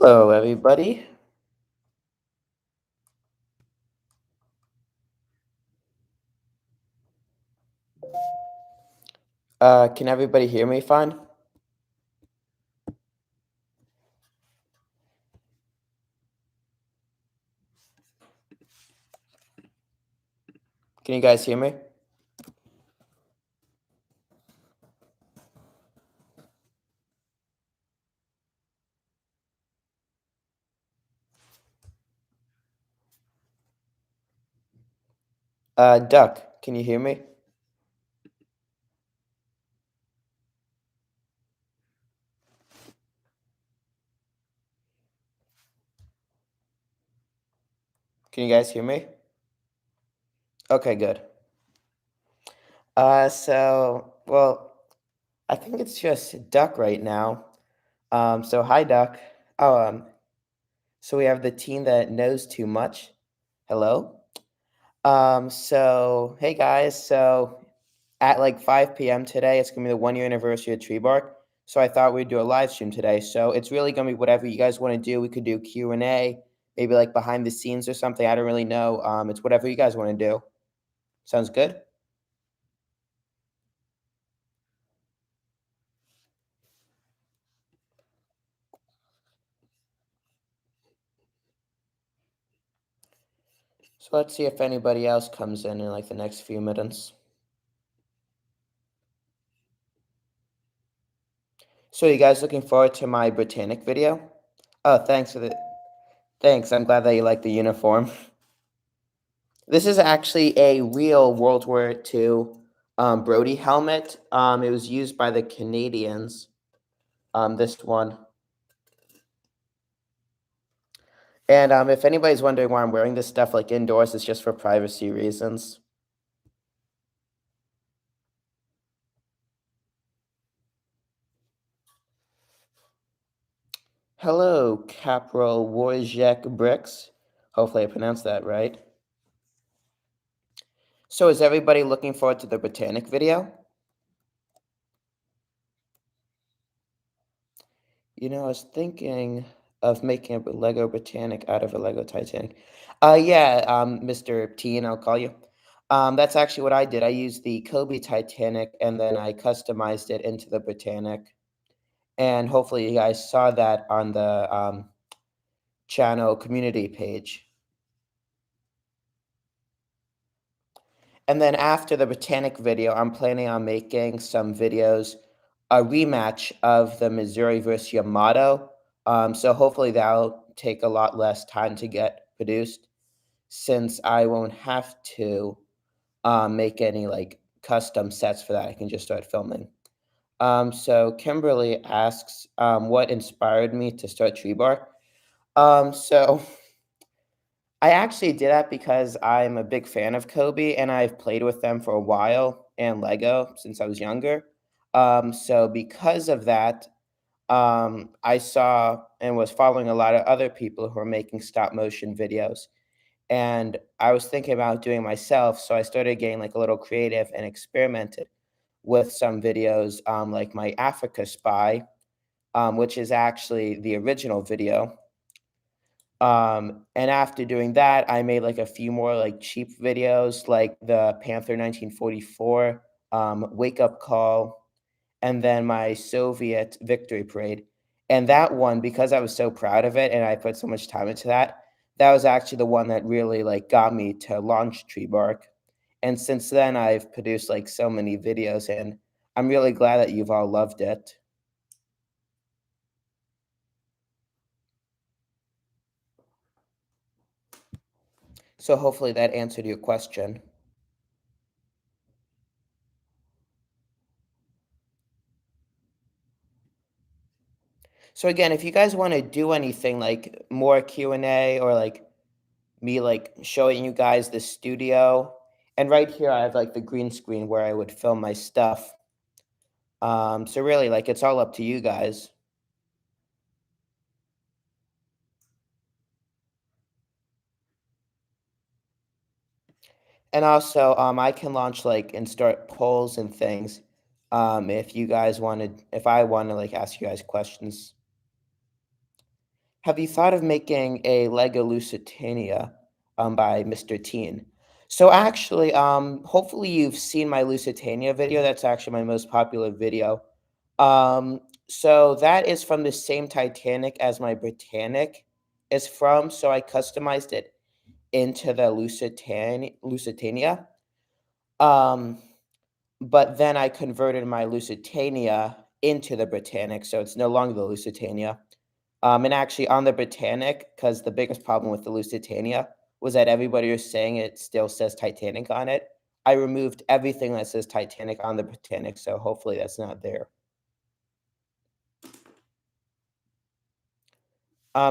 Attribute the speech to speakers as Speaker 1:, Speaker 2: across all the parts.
Speaker 1: Hello, everybody. Can everybody hear me fine? Can you guys hear me? Duck, can you hear me? Can you guys hear me? Okay, good. Well, I think it's just Duck right now. So hi, Duck. Oh, so we have the team that knows too much. Hello. Hey guys. So at like 5 p.m. today, it's gonna be the 1 year anniversary of TreeBark. So I thought we'd do a live stream today. So it's really gonna be whatever you guys want to do. We could do Q&A, maybe like behind the scenes or something. I don't really know. It's whatever you guys want to do. Sounds good? So let's see if anybody else comes in like the next few minutes. So you guys looking forward to my Britannic video? Oh, thanks. I'm glad that you like the uniform. This is actually a real World War II Brody helmet. It was used by the Canadians. This one. And if anybody's wondering why I'm wearing this stuff like indoors, it's just for privacy reasons. Hello, Caporal Wojciech Bricks. Hopefully I pronounced that right. So is everybody looking forward to the Britannic video? You know, I was thinking of making a Lego Britannic out of a Lego Titanic. Yeah, Mr. T, and I'll call you. That's actually what I did. I used the Cobi Titanic, and then I customized it into the Britannic. And hopefully you guys saw that on the channel community page. And then after the Britannic video, I'm planning on making some videos, a rematch of the Missouri versus Yamato. So hopefully that'll take a lot less time to get produced, since I won't have to make any like custom sets for that. I can just start filming. So Kimberly asks, what inspired me to start TreeBark? So I actually did that because I'm a big fan of Cobi and I've played with them for a while and Lego since I was younger. So because of that, I saw and was following a lot of other people who are making stop motion videos. And I was thinking about doing it myself. So I started getting like a little creative and experimented with some videos, like my Africa Spy, which is actually the original video. And after doing that, I made like a few more like cheap videos, like the Panther 1944, Wake Up Call, and then my Soviet Victory Parade. And that one, because I was so proud of it and I put so much time into that, that was actually the one that really like got me to launch TreeBark. And since then, I've produced like so many videos, and I'm really glad that you've all loved it. So hopefully that answered your question. So again, if you guys want to do anything like more Q&A or like me like showing you guys the studio, and right here I have like the green screen where I would film my stuff. So really like it's all up to you guys. And also I can launch like and start polls and things if you guys wanted, if I want to like ask you guys questions. Have you thought of making a Lego Lusitania by Mr. Teen? So actually, hopefully you've seen my Lusitania video. That's actually my most popular video. So that is from the same Titanic as my Britannic is from. So I customized it into the Lusitania. Um, but then I converted my Lusitania into the Britannic, so it's no longer the Lusitania. And actually on the Britannic, because the biggest problem with the Lusitania was that everybody was saying it still says Titanic on it. I removed everything that says Titanic on the Britannic, so hopefully that's not there.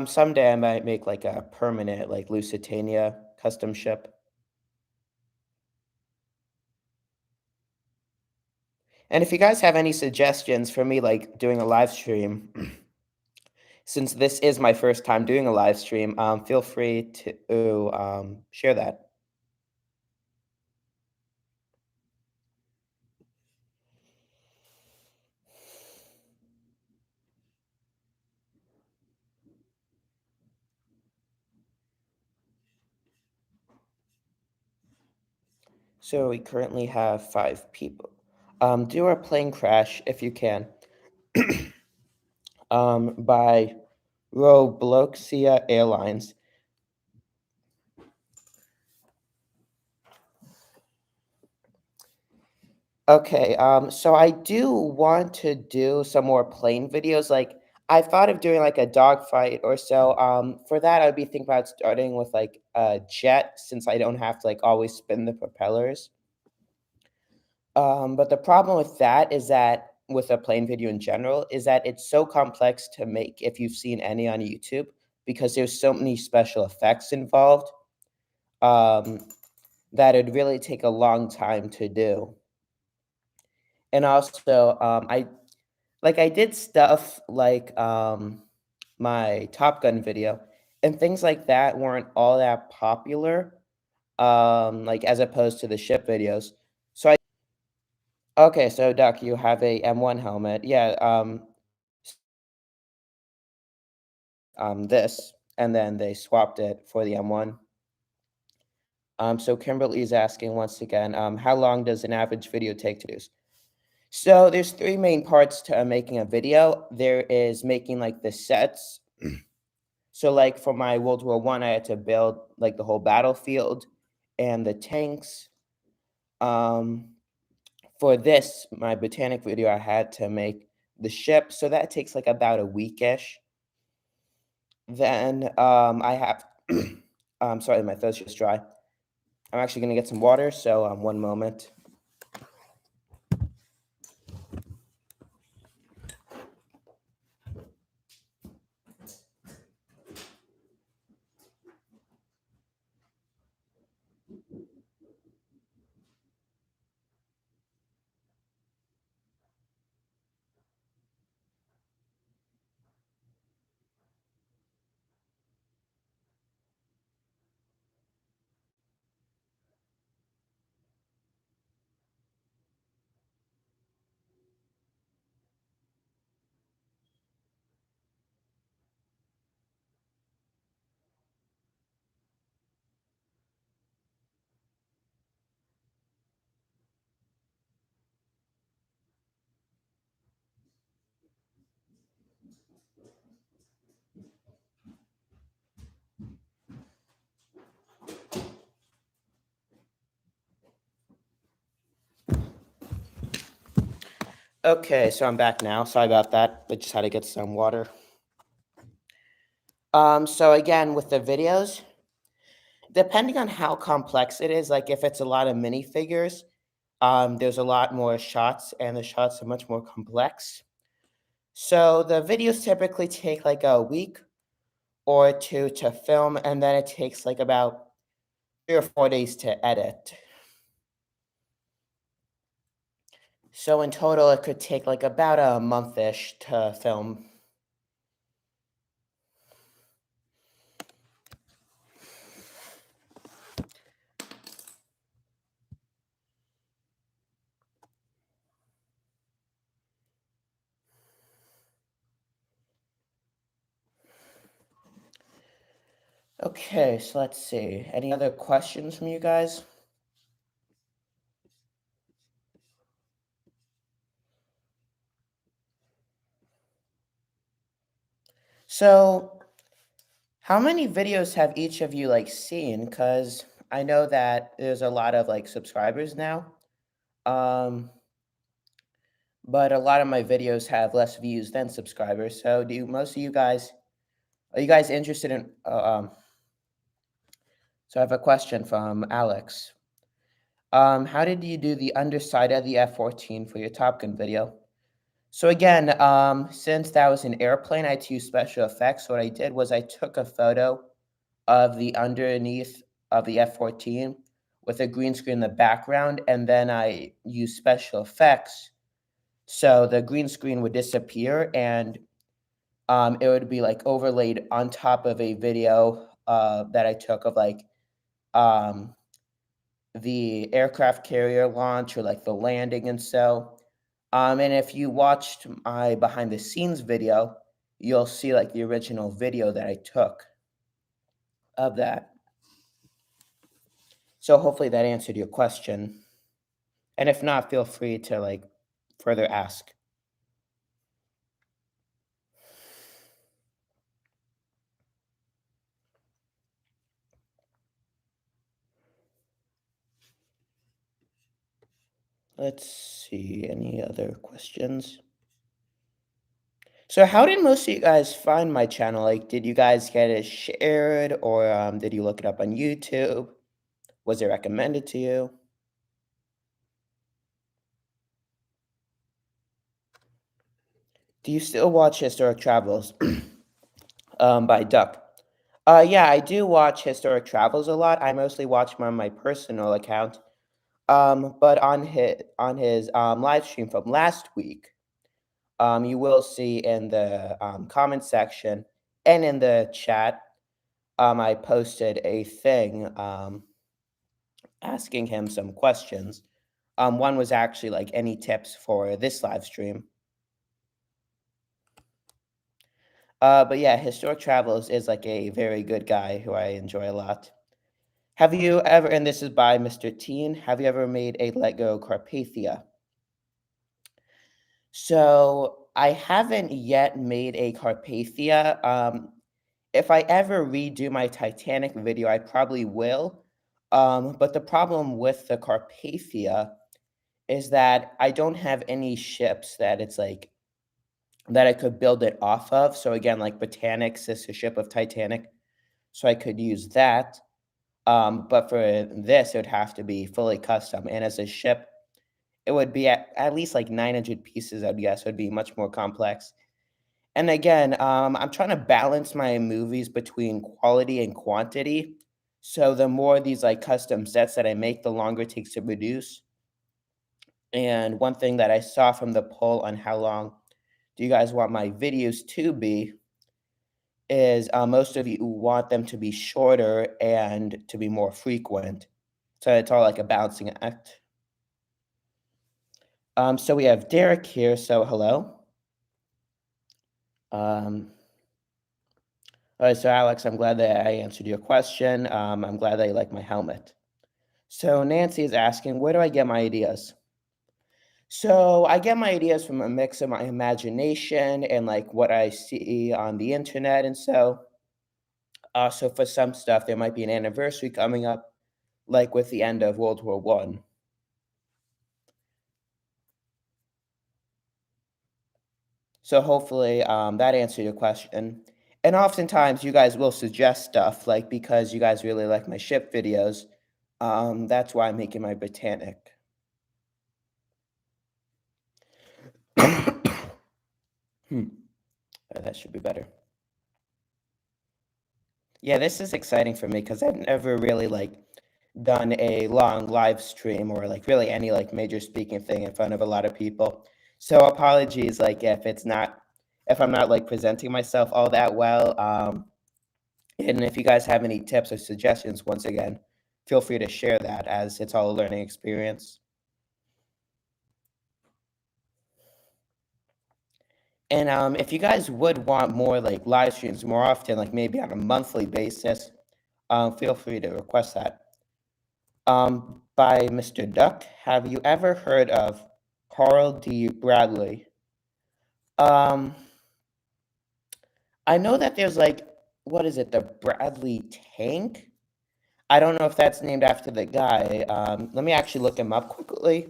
Speaker 1: Someday I might make like a permanent like Lusitania custom ship. And if you guys have any suggestions for me like doing a live stream, since this is my first time doing a live stream, feel free to share that. So we currently have 5 people. Do a plane crash if you can. By REUPLOAD Airlines. Okay, so I do want to do some more plane videos. Like, I thought of doing like a dogfight or so. For that, I'd be thinking about starting with like a jet since I don't have to like always spin the propellers. But the problem with that is that with a plane video in general is that it's so complex to make if you've seen any on YouTube because there's so many special effects involved um, that it'd really take a long time to do. And also, I did stuff like my Top Gun video, and things like that weren't all that popular, like as opposed to the ship videos. So I okay, so Duck, you have a M1 helmet, yeah. This, and then they swapped it for the M1. So Kimberly is asking once again, how long does an average video take to do? So there's 3 main parts to making a video. There is making like the sets. So like for my World War One, I had to build like the whole battlefield and the tanks. Um, for this, my Botanic video, I had to make the ship. So that takes like about a weekish. Then I have, sorry, my throat's just dry. I'm actually gonna get some water. So one moment. Okay, so I'm back now. Sorry about that. I just had to get some water. So again, with the videos, depending on how complex it is, like if it's a lot of minifigures, there's a lot more shots and the shots are much more complex. So the videos typically take like a week or 2 to film, and then it takes like about 3 or 4 days to edit. So in total, it could take like about a month-ish to film. Okay, so let's see. Any other questions from you guys? So, how many videos have each of you like seen? Because I know that there's a lot of like subscribers now. Um, but a lot of my videos have less views than subscribers. So, do most of you guys are you guys interested in? So, I have a question from Alex. How did you do the underside of the F-14 for your Topkin video? So again, since that was an airplane, I had to use special effects. So what I did was I took a photo of the underneath of the F-14 with a green screen in the background, and then I used special effects. So the green screen would disappear, and it would be like overlaid on top of a video that I took of like um, the aircraft carrier launch or like the landing and so. And if you watched my behind the scenes video, you'll see like the original video that I took of that. So hopefully that answered your question. And if not, feel free to like further ask. Let's see, any other questions? So how did most of you guys find my channel? Like, did you guys get it shared or did you look it up on YouTube? Was it recommended to you? Do you still watch Historic Travels by Duck? Yeah, I do watch Historic Travels a lot. I mostly watch him on my personal account. But on his live stream from last week, you will see in the comment section and in the chat, I posted a thing asking him some questions. One was actually like any tips for this live stream. But yeah, Historic Travels is like a very good guy who I enjoy a lot. Have you ever, and this is by Mr. Teen, have you ever made a Lego Carpathia? So I haven't yet made a Carpathia. If I ever redo my Titanic video, I probably will. But the problem with the Carpathia is that I don't have any ships that it's like that I could build it off of. So again, like Britannic, sister ship of Titanic. So I could use that. But for this, it would have to be fully custom. And as a ship, it would be at least like 900 pieces, I would guess. It would be much more complex. And again, I'm trying to balance my movies between quality and quantity. So the more these like custom sets that I make, the longer it takes to produce. And one thing that I saw from the poll on how long do you guys want my videos to be is most of you want them to be shorter and to be more frequent. So it's all like a balancing act. So we have Derek here. So hello. All right, so Alex, I'm glad that I answered your question. I'm glad that you like my helmet. So Nancy is asking, where do I get my ideas? So I get my ideas from a mix of my imagination and like what I see on the internet. And so, so for some stuff, there might be an anniversary coming up, like with the end of World War One. So hopefully that answered your question. And oftentimes you guys will suggest stuff like because you guys really like my ship videos. That's why I'm making my Britannic. That should be better. Yeah, this is exciting for me because I've never really like done a long live stream or like really any like major speaking thing in front of a lot of people. So apologies like if I'm not like presenting myself all that well. And if you guys have any tips or suggestions, once again, feel free to share that as it's all a learning experience. And if you guys would want more like live streams more often, like maybe on a monthly basis, feel free to request that. By Mr. Duck, have you ever heard of Carl D. Bradley? Um, I know that there's like, what is it, the Bradley tank? I don't know if that's named after the guy. Let me actually look him up quickly.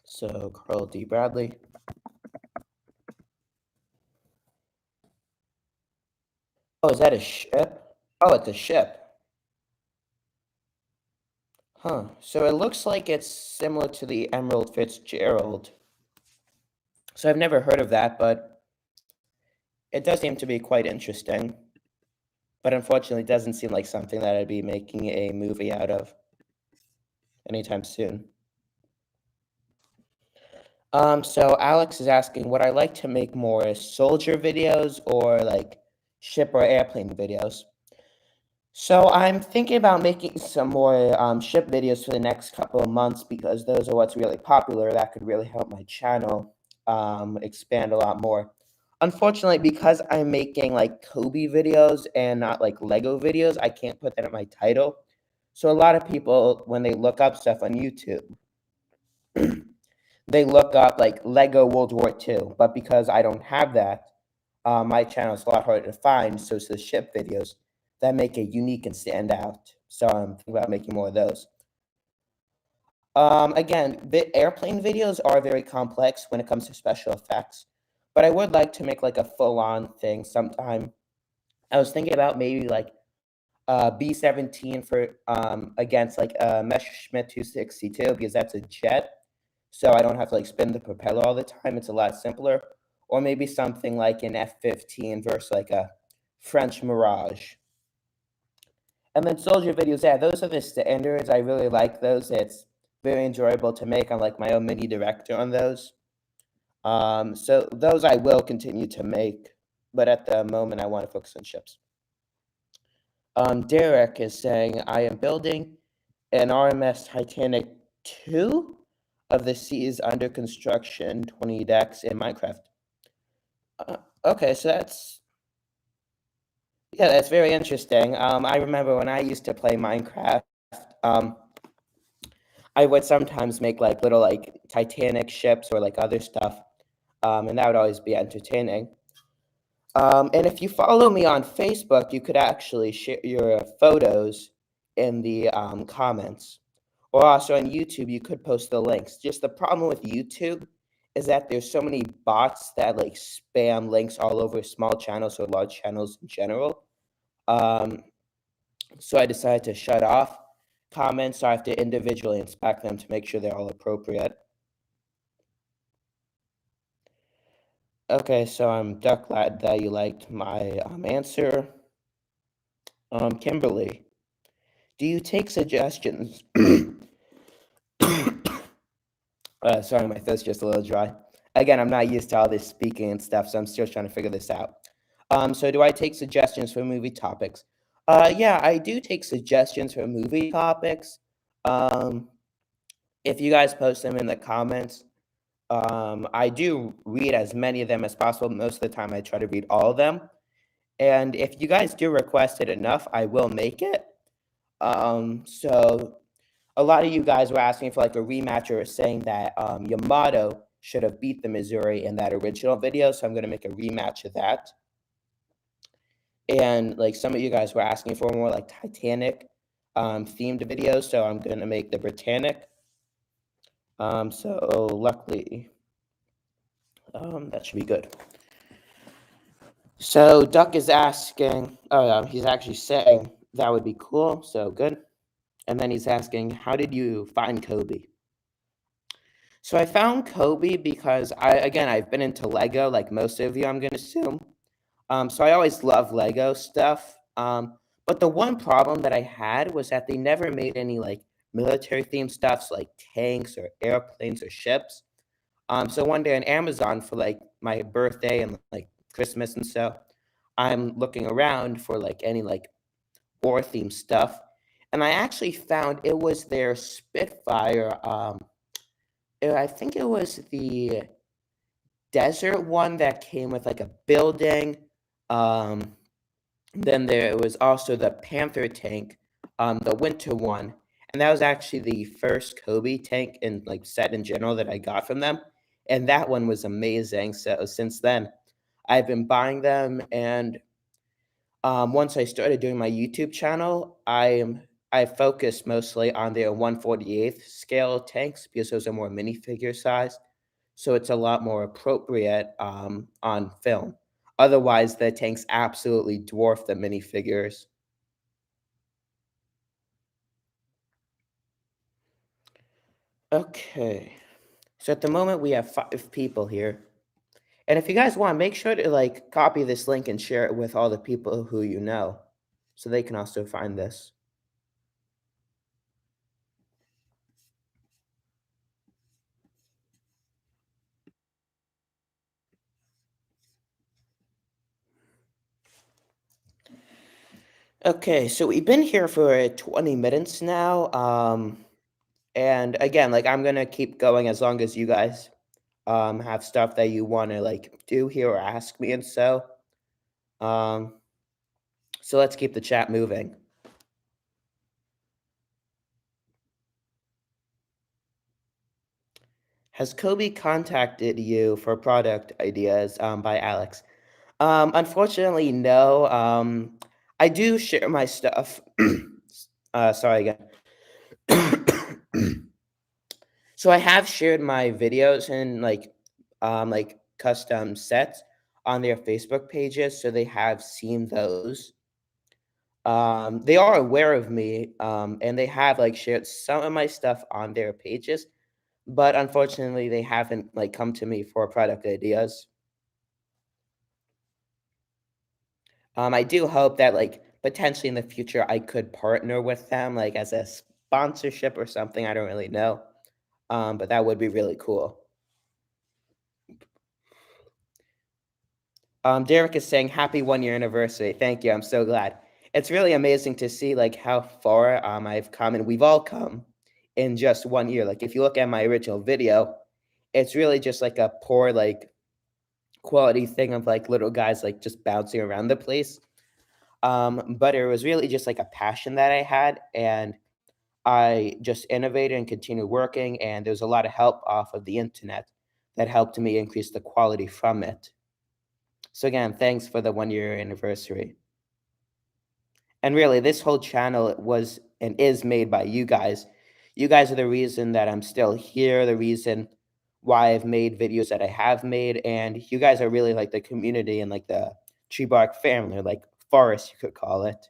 Speaker 1: So, Carl D. Bradley. Oh, is that a ship? Oh, it's a ship. Huh. So it looks like it's similar to the Emerald Fitzgerald. So I've never heard of that, but it does seem to be quite interesting. But unfortunately, it doesn't seem like something that I'd be making a movie out of anytime soon. So Alex is asking, would I like to make more soldier videos or like ship or airplane videos? So I'm thinking about making some more ship videos for the next couple of months because those are what's really popular. That could really help my channel expand a lot more. Unfortunately, because I'm making like Cobi videos and not like Lego videos, I can't put that in my title. So a lot of people, when they look up stuff on YouTube, they look up like Lego World War II. But because I don't have that, my channel is a lot harder to find. So it's the ship videos that make it unique and stand out. So I'm thinking about making more of those. Again, the airplane videos are very complex when it comes to special effects, but I would like to make like a full-on thing sometime. I was thinking about maybe like B-17 for against like Messerschmitt 262 because that's a jet, so I don't have to like spin the propeller all the time. It's a lot simpler. Or maybe something like an F-15 versus like a French Mirage. And then soldier videos, yeah, those are the standards. I really like those. It's very enjoyable to make. I'm like my own mini director on those. So those I will continue to make, but at the moment I want to focus on ships. Derek is saying, I am building an RMS Titanic 2 of the seas under construction, 20 decks in Minecraft. Okay, so that's very interesting. I remember when I used to play Minecraft, I would sometimes make like little like Titanic ships or like other stuff, and that would always be entertaining. And if you follow me on Facebook, you could actually share your photos in the comments. Or also on YouTube, you could post the links. Just the problem with YouTube is that there's so many bots that like spam links all over small channels or large channels in general. So I decided to shut off comments, so I have to individually inspect them to make sure they're all appropriate. Okay, so I'm glad that you liked my answer. Kimberly, do you take suggestions? Sorry, my throat's just a little dry. Again, I'm not used to all this speaking and stuff, so I'm still trying to figure this out. So do I take suggestions for movie topics? Yeah, I do take suggestions for movie topics. If you guys post them in the comments, I do read as many of them as possible. Most of the time, I try to read all of them. And if you guys do request it enough, I will make it. So a lot of you guys were asking for like a rematch or saying that Yamato should have beat the Missouri in that original video. So I'm going to make a rematch of that. And like some of you guys were asking for more like Titanic themed videos. So I'm going to make the Britannic. So luckily, that should be good. So Duck is asking, he's actually saying that would be cool. So good. And then he's asking, how did you find Cobi? So I found Cobi because I've been into Lego like most of you, I'm going to assume. So I always love Lego stuff. But the one problem that I had was that they never made any like military themed stuffs like tanks or airplanes or ships. So one day on Amazon for like my birthday and like Christmas and stuff, I'm looking around for like any like war themed stuff. And I actually found it was their Spitfire. I think it was the desert one that came with like a building. Then there was also the Panther tank, the winter one, and that was actually the first Cobi tank and like set in general that I got from them, and that one was amazing. So since then, I've been buying them, and once I started doing my YouTube channel, I focused mostly on their 1/48th scale tanks because those are more minifigure size, so it's a lot more appropriate on film. Otherwise, the tanks absolutely dwarf the minifigures. Okay, so at the moment we have 5 people here, and if you guys want, make sure to like copy this link and share it with all the people who you know, so they can also find this. Okay, so we've been here for 20 minutes now. And again, like I'm gonna keep going as long as you guys have stuff that you want to like do here or ask me and so. Um, so let's keep the chat moving. Has Kobe contacted you for product ideas by Alex? Unfortunately, no. I do share my stuff. Sorry again. So I have shared my videos and like custom sets on their Facebook pages, so they have seen those. They are aware of me, and they have like shared some of my stuff on their pages, but unfortunately, they haven't like come to me for product ideas. I do hope that like potentially in the future I could partner with them like as a sponsorship or something. I don't really know, but that would be really cool. Derek is saying happy 1 year anniversary. Thank you. I'm so glad. It's really amazing to see like how far I've come and we've all come in just 1 year. Like if you look at my original video, it's really just like a poor like quality thing of like little guys like just bouncing around the place. But it was really just like a passion that I had, and I just innovated and continued working, and there's a lot of help off of the internet that helped me increase the quality from it. So again, thanks for the 1 year anniversary. And really, this whole channel was and is made by you guys. You guys are the reason that I'm still here, the reason why I've made videos that I have made, and you guys are really like the community and like the TreeBark family, or like forest, you could call it.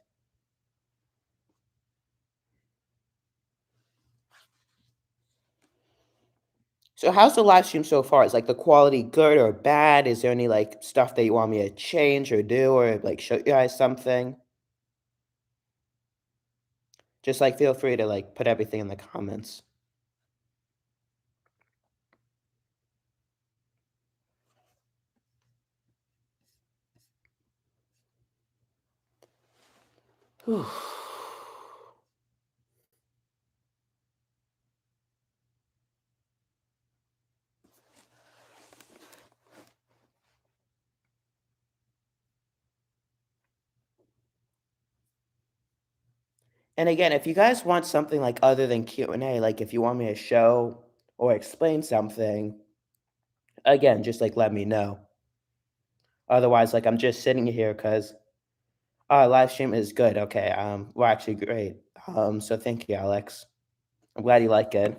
Speaker 1: So how's the live stream so far? Is like the quality good or bad? Is there any like stuff that you want me to change or do or like show you guys something? Just like feel free to like put everything in the comments. Whew. And again, if you guys want something like other than Q&A, like if you want me to show or explain something, again, just like let me know. Otherwise, like I'm just sitting here because live stream is good. Okay, we're actually great. So thank you, Alex. I'm glad you like it.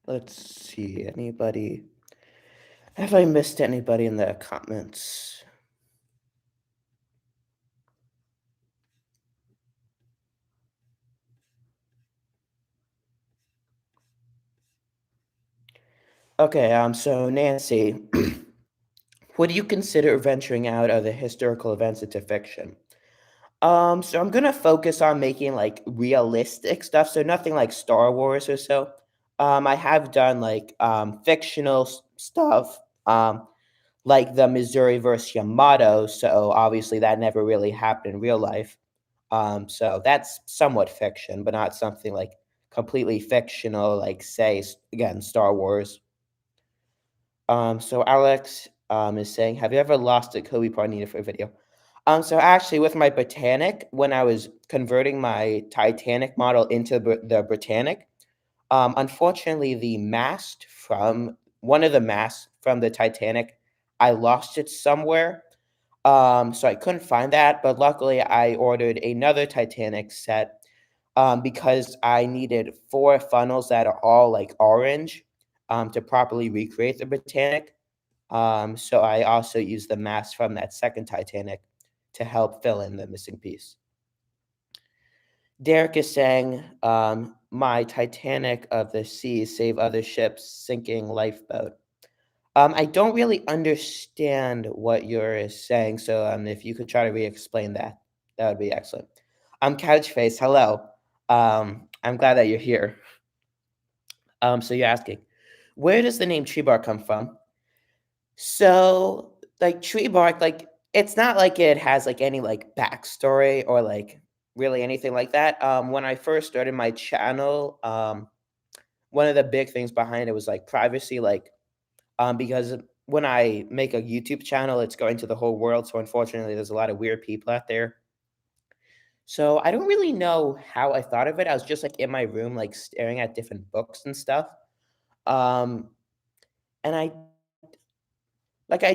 Speaker 1: Let's see, anybody? Have I missed anybody in the comments? Okay, so Nancy, what do you consider venturing out of the historical events into fiction? So I'm gonna focus on making like realistic stuff, so nothing like Star Wars or so. I have done like fictional stuff, like the Missouri versus Yamato, so obviously that never really happened in real life. So that's somewhat fiction, but not something like completely fictional, like, say, again, Star Wars. So Alex is saying, have you ever lost a Cobi part needed for a video? So actually, with my Britannic, when I was converting my Titanic model into the Britannic, unfortunately, the mast from one of the masts from the Titanic, I lost it somewhere. So I couldn't find that, but luckily I ordered another Titanic set because I needed 4 funnels that are all like orange to properly recreate the Britannic. So I also used the mast from that second Titanic to help fill in the missing piece. Derek is saying, my Titanic of the seas save other ships sinking lifeboat. I don't really understand what you're saying, so if you could try to re-explain that, that would be excellent. Couchface, hello. I'm glad that you're here. So you're asking, where does the name TreeBark come from? So, like, TreeBark, like, it's not like it has, like, any, like, backstory or, like, really anything like that. When I first started my channel, one of the big things behind it was, like, privacy, like, because when I make a YouTube channel, it's going to the whole world, so unfortunately, there's a lot of weird people out there. So, I don't really know how I thought of it. I was just, like, in my room, like, staring at different books and stuff. Um, and I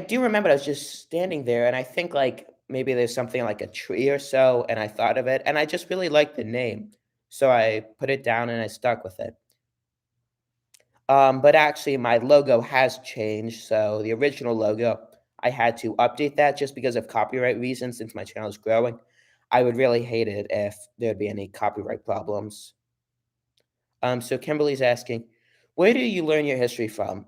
Speaker 1: do remember I was just standing there, and I think, like, maybe there's something like a tree or so, and I thought of it, and I just really liked the name. So I put it down and I stuck with it. But actually my logo has changed, so the original logo, I had to update that just because of copyright reasons since my channel is growing. I would really hate it if there'd be any copyright problems. So Kimberly's asking, where do you learn your history from?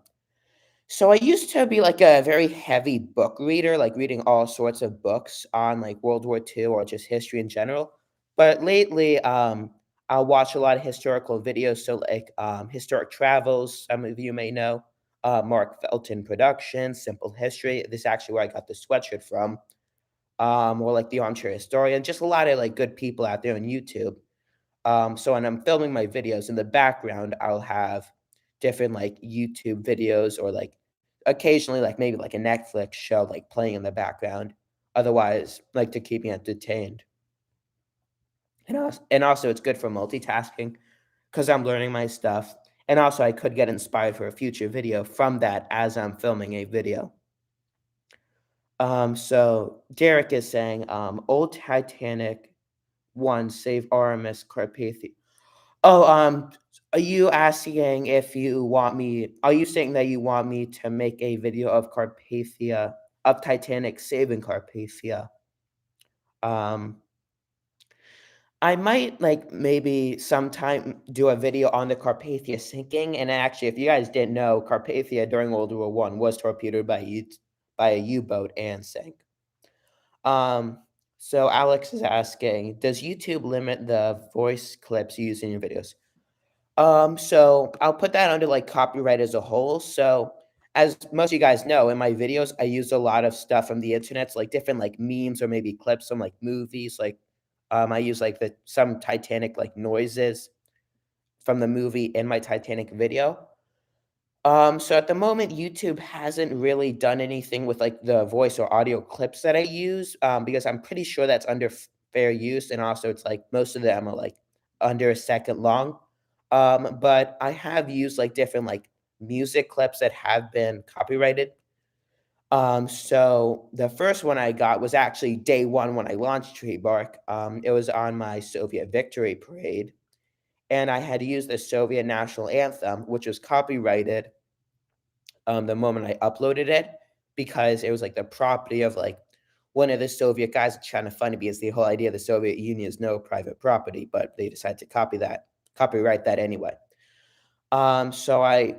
Speaker 1: So I used to be like a very heavy book reader, like reading all sorts of books on like World War II or just history in general. But lately, I'll watch a lot of historical videos. So like Historic Travels, some of you may know, Mark Felton Productions, Simple History. This is actually where I got the sweatshirt from. Or like the Armchair Historian, just a lot of like good people out there on YouTube. So when I'm filming my videos in the background, I'll have different like YouTube videos or like occasionally like maybe like a Netflix show like playing in the background. Otherwise, like to keep me entertained. And also it's good for multitasking because I'm learning my stuff. And also I could get inspired for a future video from that as I'm filming a video. So Derek is saying, old Titanic one save RMS Carpathia. Oh, are you asking if you want me are you saying that you want me to make a video of Carpathia of Titanic saving Carpathia? Um, I might, like, maybe sometime do a video on the Carpathia sinking, and actually, if you guys didn't know, Carpathia during World War One was torpedoed by a U-boat and sank. Um, so Alex is asking, does YouTube limit the voice clips you use in your videos? So I'll put that under like copyright as a whole. So as most of you guys know, in my videos, I use a lot of stuff from the internet, so like different like memes or maybe clips from like movies. Like I use like some Titanic like noises from the movie in my Titanic video. So at the moment, YouTube hasn't really done anything with like the voice or audio clips that I use, because I'm pretty sure that's under fair use, and also it's like most of them are like under a second long. But I have used like different like music clips that have been copyrighted. So the first one I got was actually day one when I launched TreeBark. It was on my Soviet victory parade, and I had used the Soviet national anthem, which was copyrighted the moment I uploaded it because it was like the property of like one of the Soviet guys. It's kind of funny because the whole idea of the Soviet Union is no private property, but they decided to copyright that anyway. So I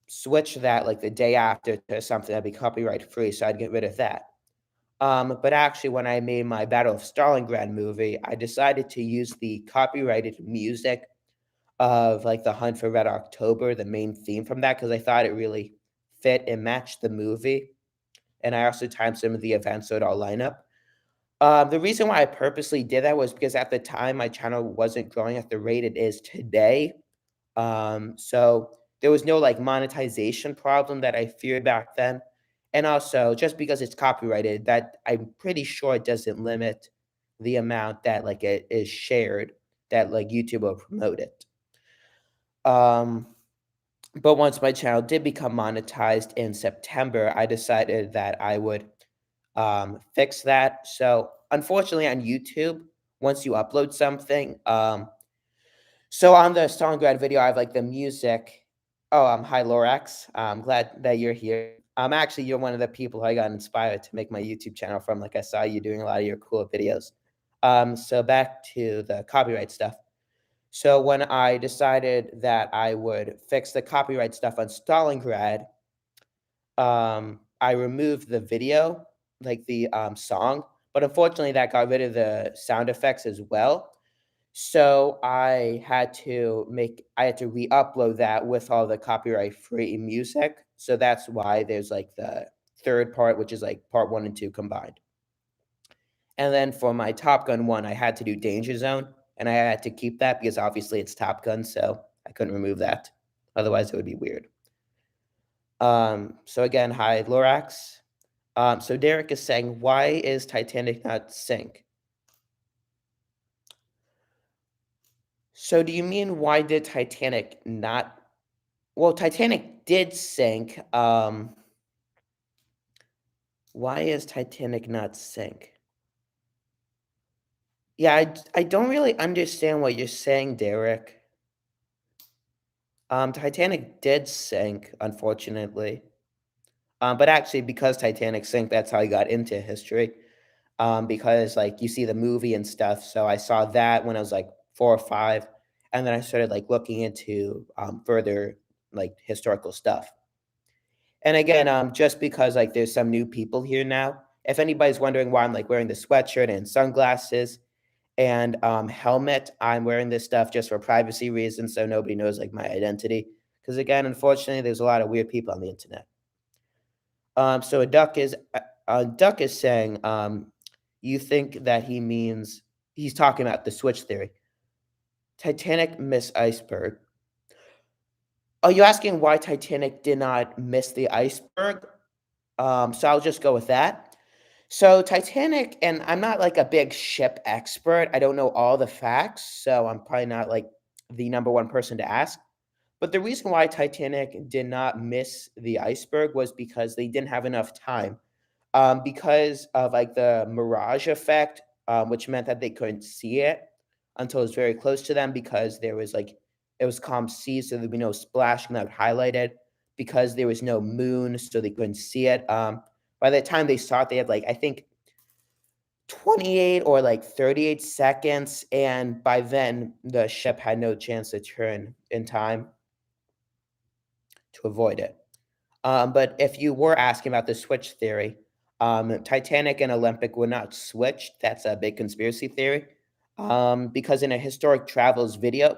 Speaker 1: switched that like the day after to something that'd be copyright free, so I'd get rid of that. But actually, when I made my Battle of Stalingrad movie, I decided to use the copyrighted music of like the Hunt for Red October, the main theme from that, because I thought it really fit and matched the movie. And I also timed some of the events so it all line up. The reason why I purposely did that was because at the time my channel wasn't growing at the rate it is today. So there was no like monetization problem that I feared back then. And also, just because it's copyrighted, that I'm pretty sure it doesn't limit the amount that like it is shared, that like YouTube will promote it. Um, but once my channel did become monetized in September, I decided that I would fix that. So unfortunately on YouTube, once you upload something, so on the Stalingrad video, I have like the music. Oh, hi Lorax. I'm glad that you're here. Actually, you're one of the people who I got inspired to make my YouTube channel from. Like I saw you doing a lot of your cool videos. So back to the copyright stuff. So when I decided that I would fix the copyright stuff on Stalingrad, I removed the video, like the song, but unfortunately that got rid of the sound effects as well. So I had to re-upload that with all the copyright-free music. So that's why there's like the third part, which is like part 1 and 2 combined. And then for my Top Gun one, I had to do Danger Zone, and I had to keep that because obviously it's Top Gun, so I couldn't remove that. Otherwise, it would be weird. So again, hi, Lorax. So Derek is saying, why is Titanic not sink? So do you mean why did Titanic not? Well, Titanic did sink. Why is Titanic not sink? Yeah, I don't really understand what you're saying, Derek. Titanic did sink, unfortunately. But actually, because Titanic sank, that's how I got into history. Because like you see the movie and stuff. So I saw that when I was like 4 or 5, and then I started like looking into further like historical stuff. And again, just because like there's some new people here now. If anybody's wondering why I'm like wearing the sweatshirt and sunglasses and helmet, I'm wearing this stuff just for privacy reasons, so nobody knows like my identity. Because again, unfortunately, there's a lot of weird people on the internet. So a duck is saying, you think that he's talking about the switch theory. Titanic miss iceberg. Are you asking why Titanic did not miss the iceberg? So I'll just go with that. So Titanic, and I'm not like a big ship expert. I don't know all the facts, so I'm probably not like the number one person to ask. But the reason why Titanic did not miss the iceberg was because they didn't have enough time. Because of like the mirage effect, which meant that they couldn't see it until it was very close to them because there was like it was calm seas, so there'd be no splashing that would highlight it. Because there was no moon, so they couldn't see it. By the time they saw it, they had like I think 28 or like 38 seconds, and by then the ship had no chance to turn in time to avoid it. But if you were asking about the switch theory, Titanic and Olympic were not switched. That's a big conspiracy theory. Because in a historic travels video,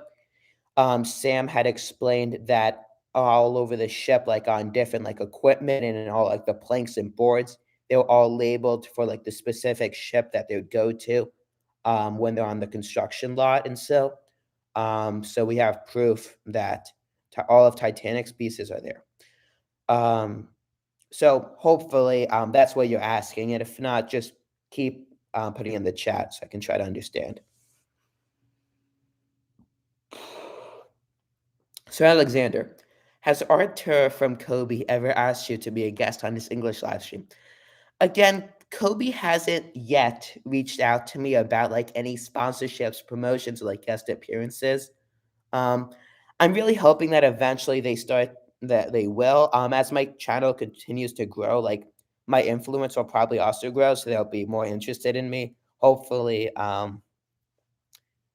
Speaker 1: Sam had explained that all over the ship, like on different like equipment and in all like the planks and boards, they were all labeled for like the specific ship that they would go to when they're on the construction lot. And so we have proof that all of Titanic's pieces are there. Um, so hopefully that's what you're asking. And if not, just keep putting in the chat so I can try to understand. So Alexander, has Arthur from Cobi ever asked you to be a guest on this English live stream? Again, Cobi hasn't yet reached out to me about like any sponsorships, promotions, or like guest appearances. Um, I'm really hoping that eventually they will. As my channel continues to grow, like my influence will probably also grow, so they'll be more interested in me. Hopefully,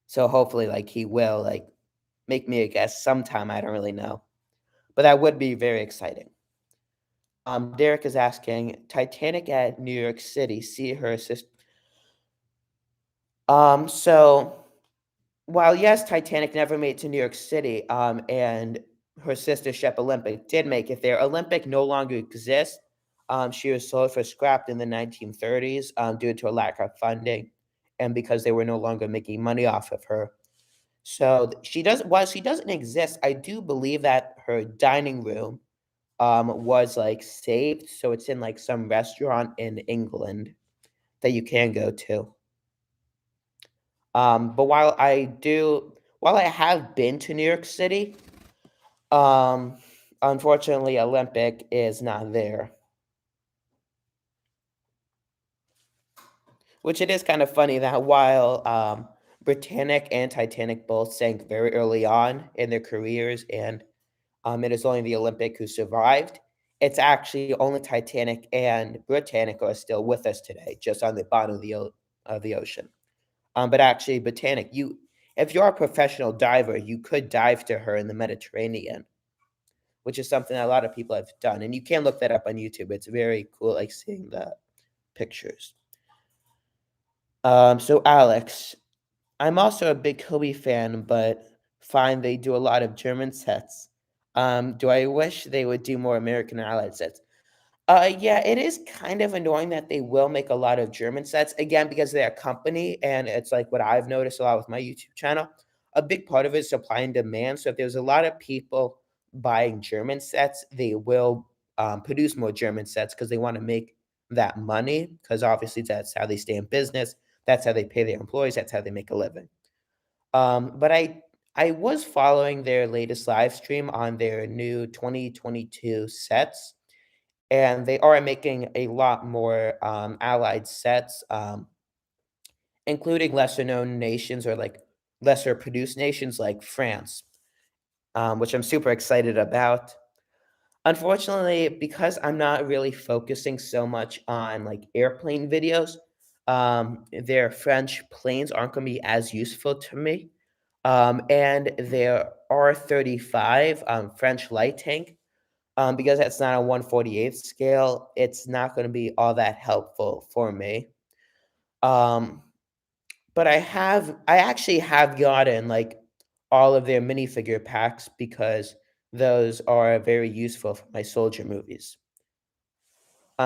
Speaker 1: so hopefully, like he will like make me a guest sometime. I don't really know, but that would be very exciting. Derek is asking Titanic at New York City. See her sister. So while yes, Titanic never made it to New York City, and her sister ship Olympic did make it there. Olympic no longer exists. She was sold for scrapped in the 1930s due to a lack of funding and because they were no longer making money off of her. So she does while she doesn't exist, I do believe that her dining room was like saved. So it's in like some restaurant in England that you can go to. But while I have been to New York City, um, unfortunately, Olympic is not there. Which it is kind of funny that while Britannic and Titanic both sank very early on in their careers, and it is only the Olympic who survived, it's actually only Titanic and Britannic are still with us today, just on the bottom of the ocean. But actually, Britannic, if you're a professional diver, you could dive to her in the Mediterranean, which is something that a lot of people have done, and you can look that up on YouTube. It's very cool, like seeing the pictures. So Alex, I'm also a big Cobi fan, but find they do a lot of German sets. Do I wish they would do more American Allied sets? Yeah, it is kind of annoying that they will make a lot of German sets again because they're a company, and it's like what I've noticed a lot with my YouTube channel. A big part of it is supply and demand. So if there's a lot of people buying German sets, they will produce more German sets because they want to make that money. Because obviously that's how they stay in business. That's how they pay their employees. That's how they make a living. But I was following their latest live stream on their new 2022 sets, and they are making a lot more allied sets, including lesser known nations or like lesser produced nations like France, which I'm super excited about. Unfortunately, because I'm not really focusing so much on like airplane videos, their French planes aren't going to be as useful to me. And their R-35 French light tank, because that's not a 1/48th scale, it's not going to be all that helpful for me. Um, but I actually have gotten like all of their minifigure packs because those are very useful for my soldier movies.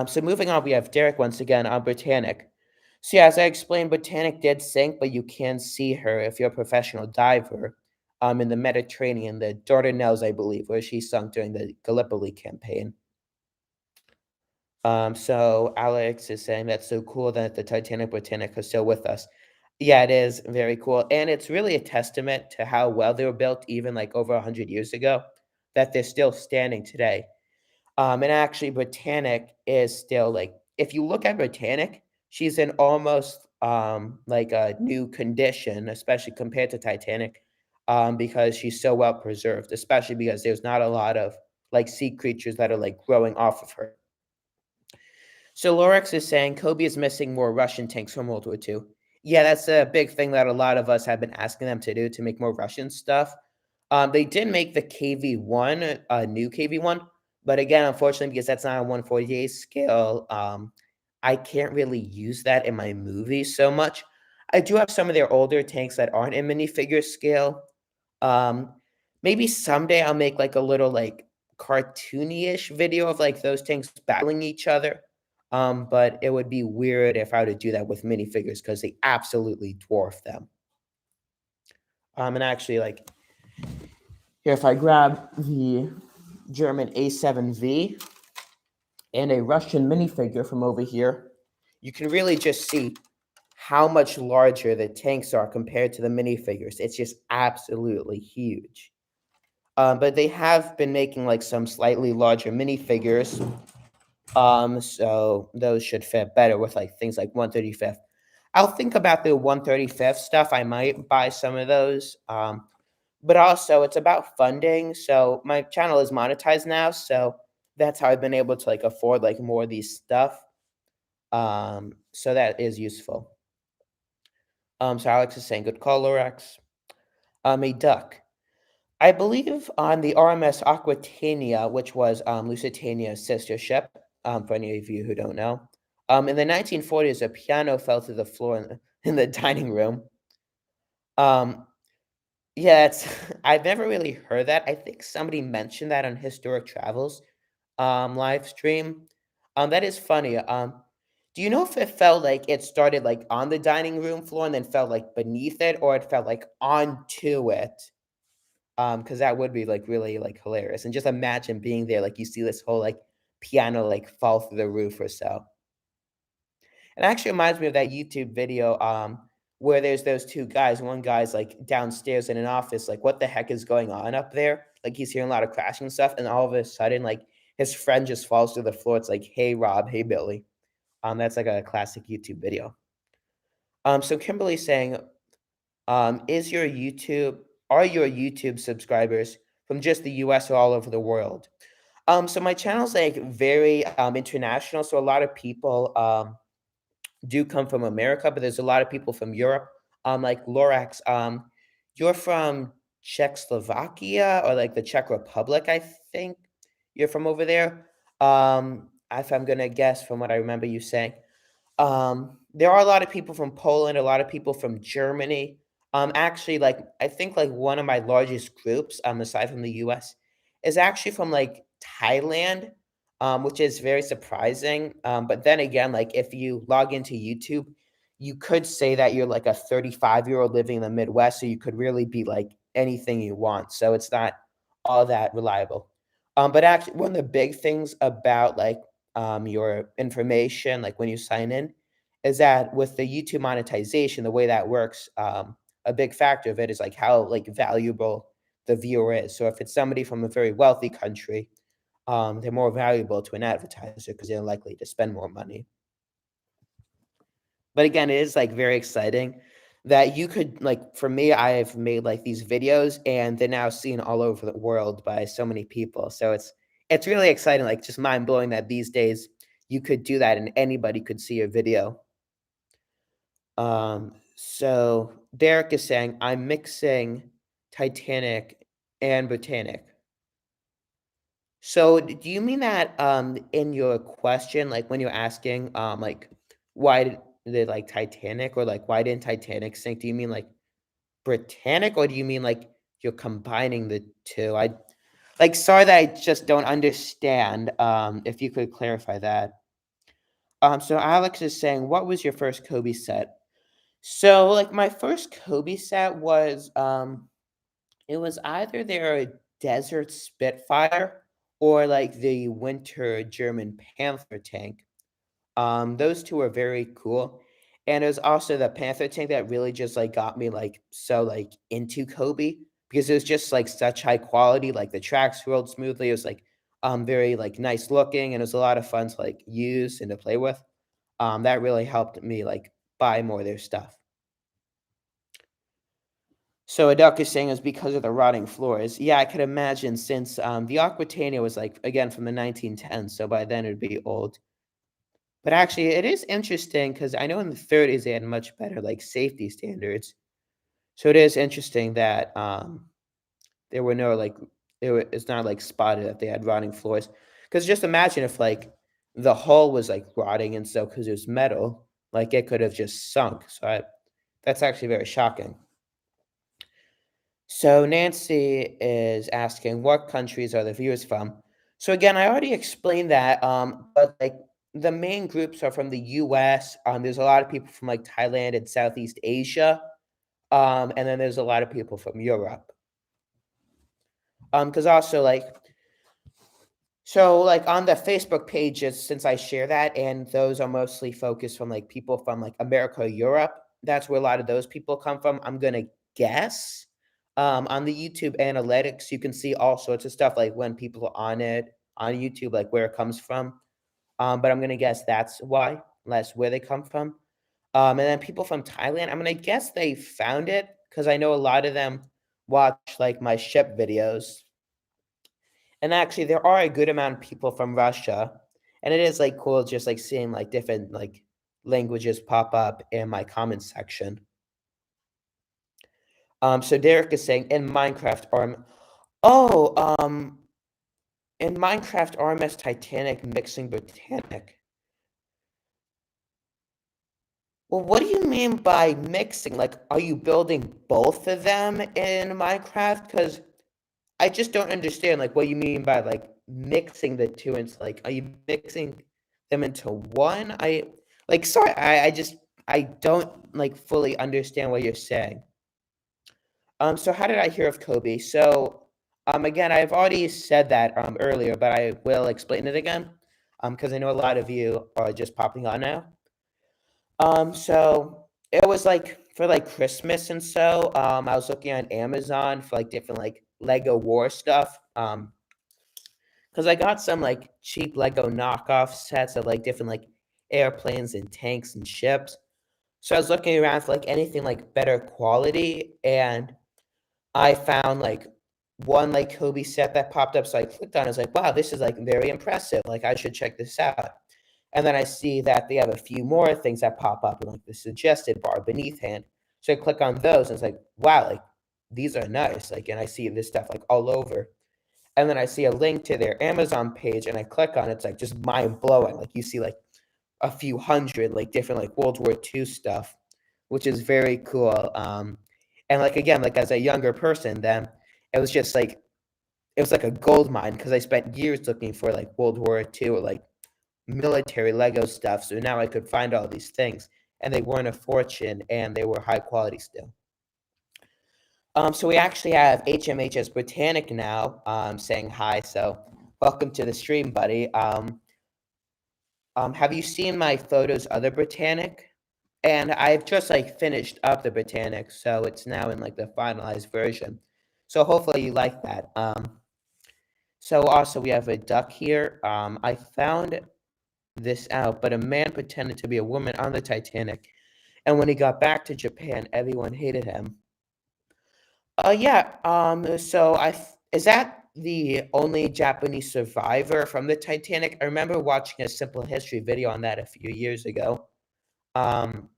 Speaker 1: So moving on, we have Derek once again on Britannic. So yeah, as I explained, Britannic did sink, but you can see her if you're a professional diver in the Mediterranean, the Dardanelles, I believe, where she sunk during the Gallipoli campaign. So Alex is saying that's so cool that the Titanic Britannic is still with us. Yeah, it is very cool. And it's really a testament to how well they were built, even like over 100 years ago, that they're still standing today. And actually, Britannic is still like, if you look at Britannic, she's in almost like a new condition, especially compared to Titanic, because she's so well preserved, especially because there's not a lot of like sea creatures that are like growing off of her. So Lorex is saying Kobe is missing more Russian tanks from World War II. Yeah, that's a big thing that a lot of us have been asking them to do to make more Russian stuff. They did make the KV-1, a new KV-1, but again, unfortunately, because that's not a 1/48 scale, I can't really use that in my movie so much. I do have some of their older tanks that aren't in minifigure scale. Um, Maybe someday I'll make like a little like cartoony-ish video of like those tanks battling each other. But it would be weird if I were to do that with minifigures because they absolutely dwarf them. And actually, like here, if I grab the German A7V and a Russian minifigure from over here, you can really just see how much larger the tanks are compared to the minifigures. It's just absolutely huge. But they have been making like some slightly larger minifigures. So those should fit better with like things like 135th. I'll think about the 135th stuff. I might buy some of those. But also it's about funding. So my channel is monetized now, so that's how I've been able to like afford like more of these stuff. So that is useful. So Alex is saying good call, Lorax. A duck. I believe on the RMS Aquitania, which was Lusitania's sister ship, for any of you who don't know. In the 1940s, a piano fell to the floor in the dining room. Um, yeah, it's I've never really heard that. I think somebody mentioned that on Historic Travels live stream. That is funny. Do you know if it felt like it started, like, on the dining room floor and then fell, like, beneath it, or it fell, like, onto it? Because that would be, like, really, like, hilarious, and just imagine being there, like, you see this whole, like, piano, like, fall through the roof or so. It actually reminds me of that YouTube video, where there's those 2 guys, one guy's, like, downstairs in an office, like, "What the heck is going on up there?" Like, he's hearing a lot of crashing stuff, and all of a sudden, like, his friend just falls to the floor, it's like, "Hey, Rob. Hey, Billy." That's, like, a classic YouTube video. So Kimberly's saying, "Is your YouTube are your YouTube subscribers from just the US or all over the world?" So my channel's, like, very, international, so a lot of people, do come from America, but there's a lot of people from Europe. Like Lorax, you're from Czechoslovakia or like the Czech Republic, I think you're from over there. If I'm gonna guess from what I remember you saying. There are a lot of people from Poland, a lot of people from Germany. Actually, like I think like one of my largest groups, aside from the US, is actually from like Thailand, which is very surprising. But then again, like if you log into YouTube, you could say that you're like a 35-year-old living in the Midwest, so you could really be like anything you want. So it's not all that reliable. But actually, one of the big things about like your information, like when you sign in, is that with the YouTube monetization, the way that works, a big factor of it is like how like valuable the viewer is. So if it's somebody from a very wealthy country, they're more valuable to an advertiser because they're likely to spend more money. But again, it is like very exciting that you could like for me, I've made like these videos and they're now seen all over the world by so many people. So it's really exciting, like just mind blowing that these days you could do that and anybody could see your video. So Derek is saying I'm mixing Titanic and Britannic. So do you mean that in your question, like when you're asking like why did like Titanic or like why didn't Titanic sink? Do you mean like Britannic or do you mean like you're combining the two? I like sorry that I just don't understand. If you could clarify that. So Alex is saying, what was your first Kobe set? So like my first Kobe set was it was either their Desert Spitfire or like the Winter German Panther tank. Those 2 are very cool. And it was also the Panther tank that really just like got me like so like into Kobe because it was just like such high quality, like the tracks rolled smoothly. It was like very like nice looking and it was a lot of fun to like use and to play with. That really helped me like buy more of their stuff. So a duck is saying it's because of the rotting floors. Yeah, I could imagine since the Aquitania was like again from the 1910s, so by then it'd be old. But actually, it is interesting because I know in the 30s they had much better like safety standards. So it is interesting that there were no like it's not like spotted that they had rotting floors. Because just imagine if like the hull was like rotting and so because it was metal, like it could have just sunk. That's actually very shocking. So Nancy is asking, what countries are the viewers from? So again, I already explained that, but like the main groups are from the US. There's a lot of people from like Thailand and Southeast Asia. And then there's a lot of people from Europe. Because also like so, like, on the Facebook pages, since I share that, and those are mostly focused from, like, people from, like, America or Europe, that's where a lot of those people come from, I'm gonna guess. On the YouTube analytics, you can see all sorts of stuff, like, when people are on it, on YouTube, like, where it comes from. But I'm gonna guess that's why, that's where they come from. And then people from Thailand, I'm gonna guess they found it because I know a lot of them watch, like, my ship videos. And actually, there are a good amount of people from Russia, and it is, like, cool just, like, seeing, like, different, like, languages pop up in my comments section. So Derek is saying, "In Minecraft, Arm" Oh, in Minecraft, RMS Titanic mixing Botanic. Well, what do you mean by mixing? Like, are you building both of them in Minecraft? Because I just don't understand, like, what you mean by, like, mixing the 2 into, like, are you mixing them into one? Like, sorry, I don't, like, fully understand what you're saying. So how did I hear of Cobi? So, again, I've already said that, earlier, but I will explain it again, because I know a lot of you are just popping on now. So it was, like, for, like, Christmas and so, I was looking on Amazon for, like, different, like, Lego war stuff, because I got some, like, cheap Lego knockoff sets of, like, different, like, airplanes and tanks and ships. So I was looking around for, like, anything, like, better quality, and I found, like, one, like, Cobi set that popped up, so I clicked on it, I was like, "Wow, this is, like, very impressive, like, I should check this out." And then I see that they have a few more things that pop up in, like, the suggested bar beneath hand. So I click on those, and it's like, "Wow, like, these are nice," like, and I see this stuff, like, all over. And then I see a link to their Amazon page, and I click on it, it's, like, just mind-blowing, like, you see, like, a few hundred, like, different, like, World War II stuff, which is very cool, and, like, again, like, as a younger person then, it was just, like it was like a gold mine because I spent years looking for, like, World War II or, like, military Lego stuff, so now I could find all these things, and they weren't a fortune, and they were high quality still. So we actually have HMHS Britannic now, saying hi, so welcome to the stream, buddy. Have you seen my photos of the Britannic? And I've just, like, finished up the Britannic, so it's now in, like, the finalized version. So hopefully you like that. So also we have a duck here. I found this out, but a man pretended to be a woman on the Titanic, and when he got back to Japan, everyone hated him. Yeah, so is that the only Japanese survivor from the Titanic? I remember watching a simple history video on that a few years ago. Um,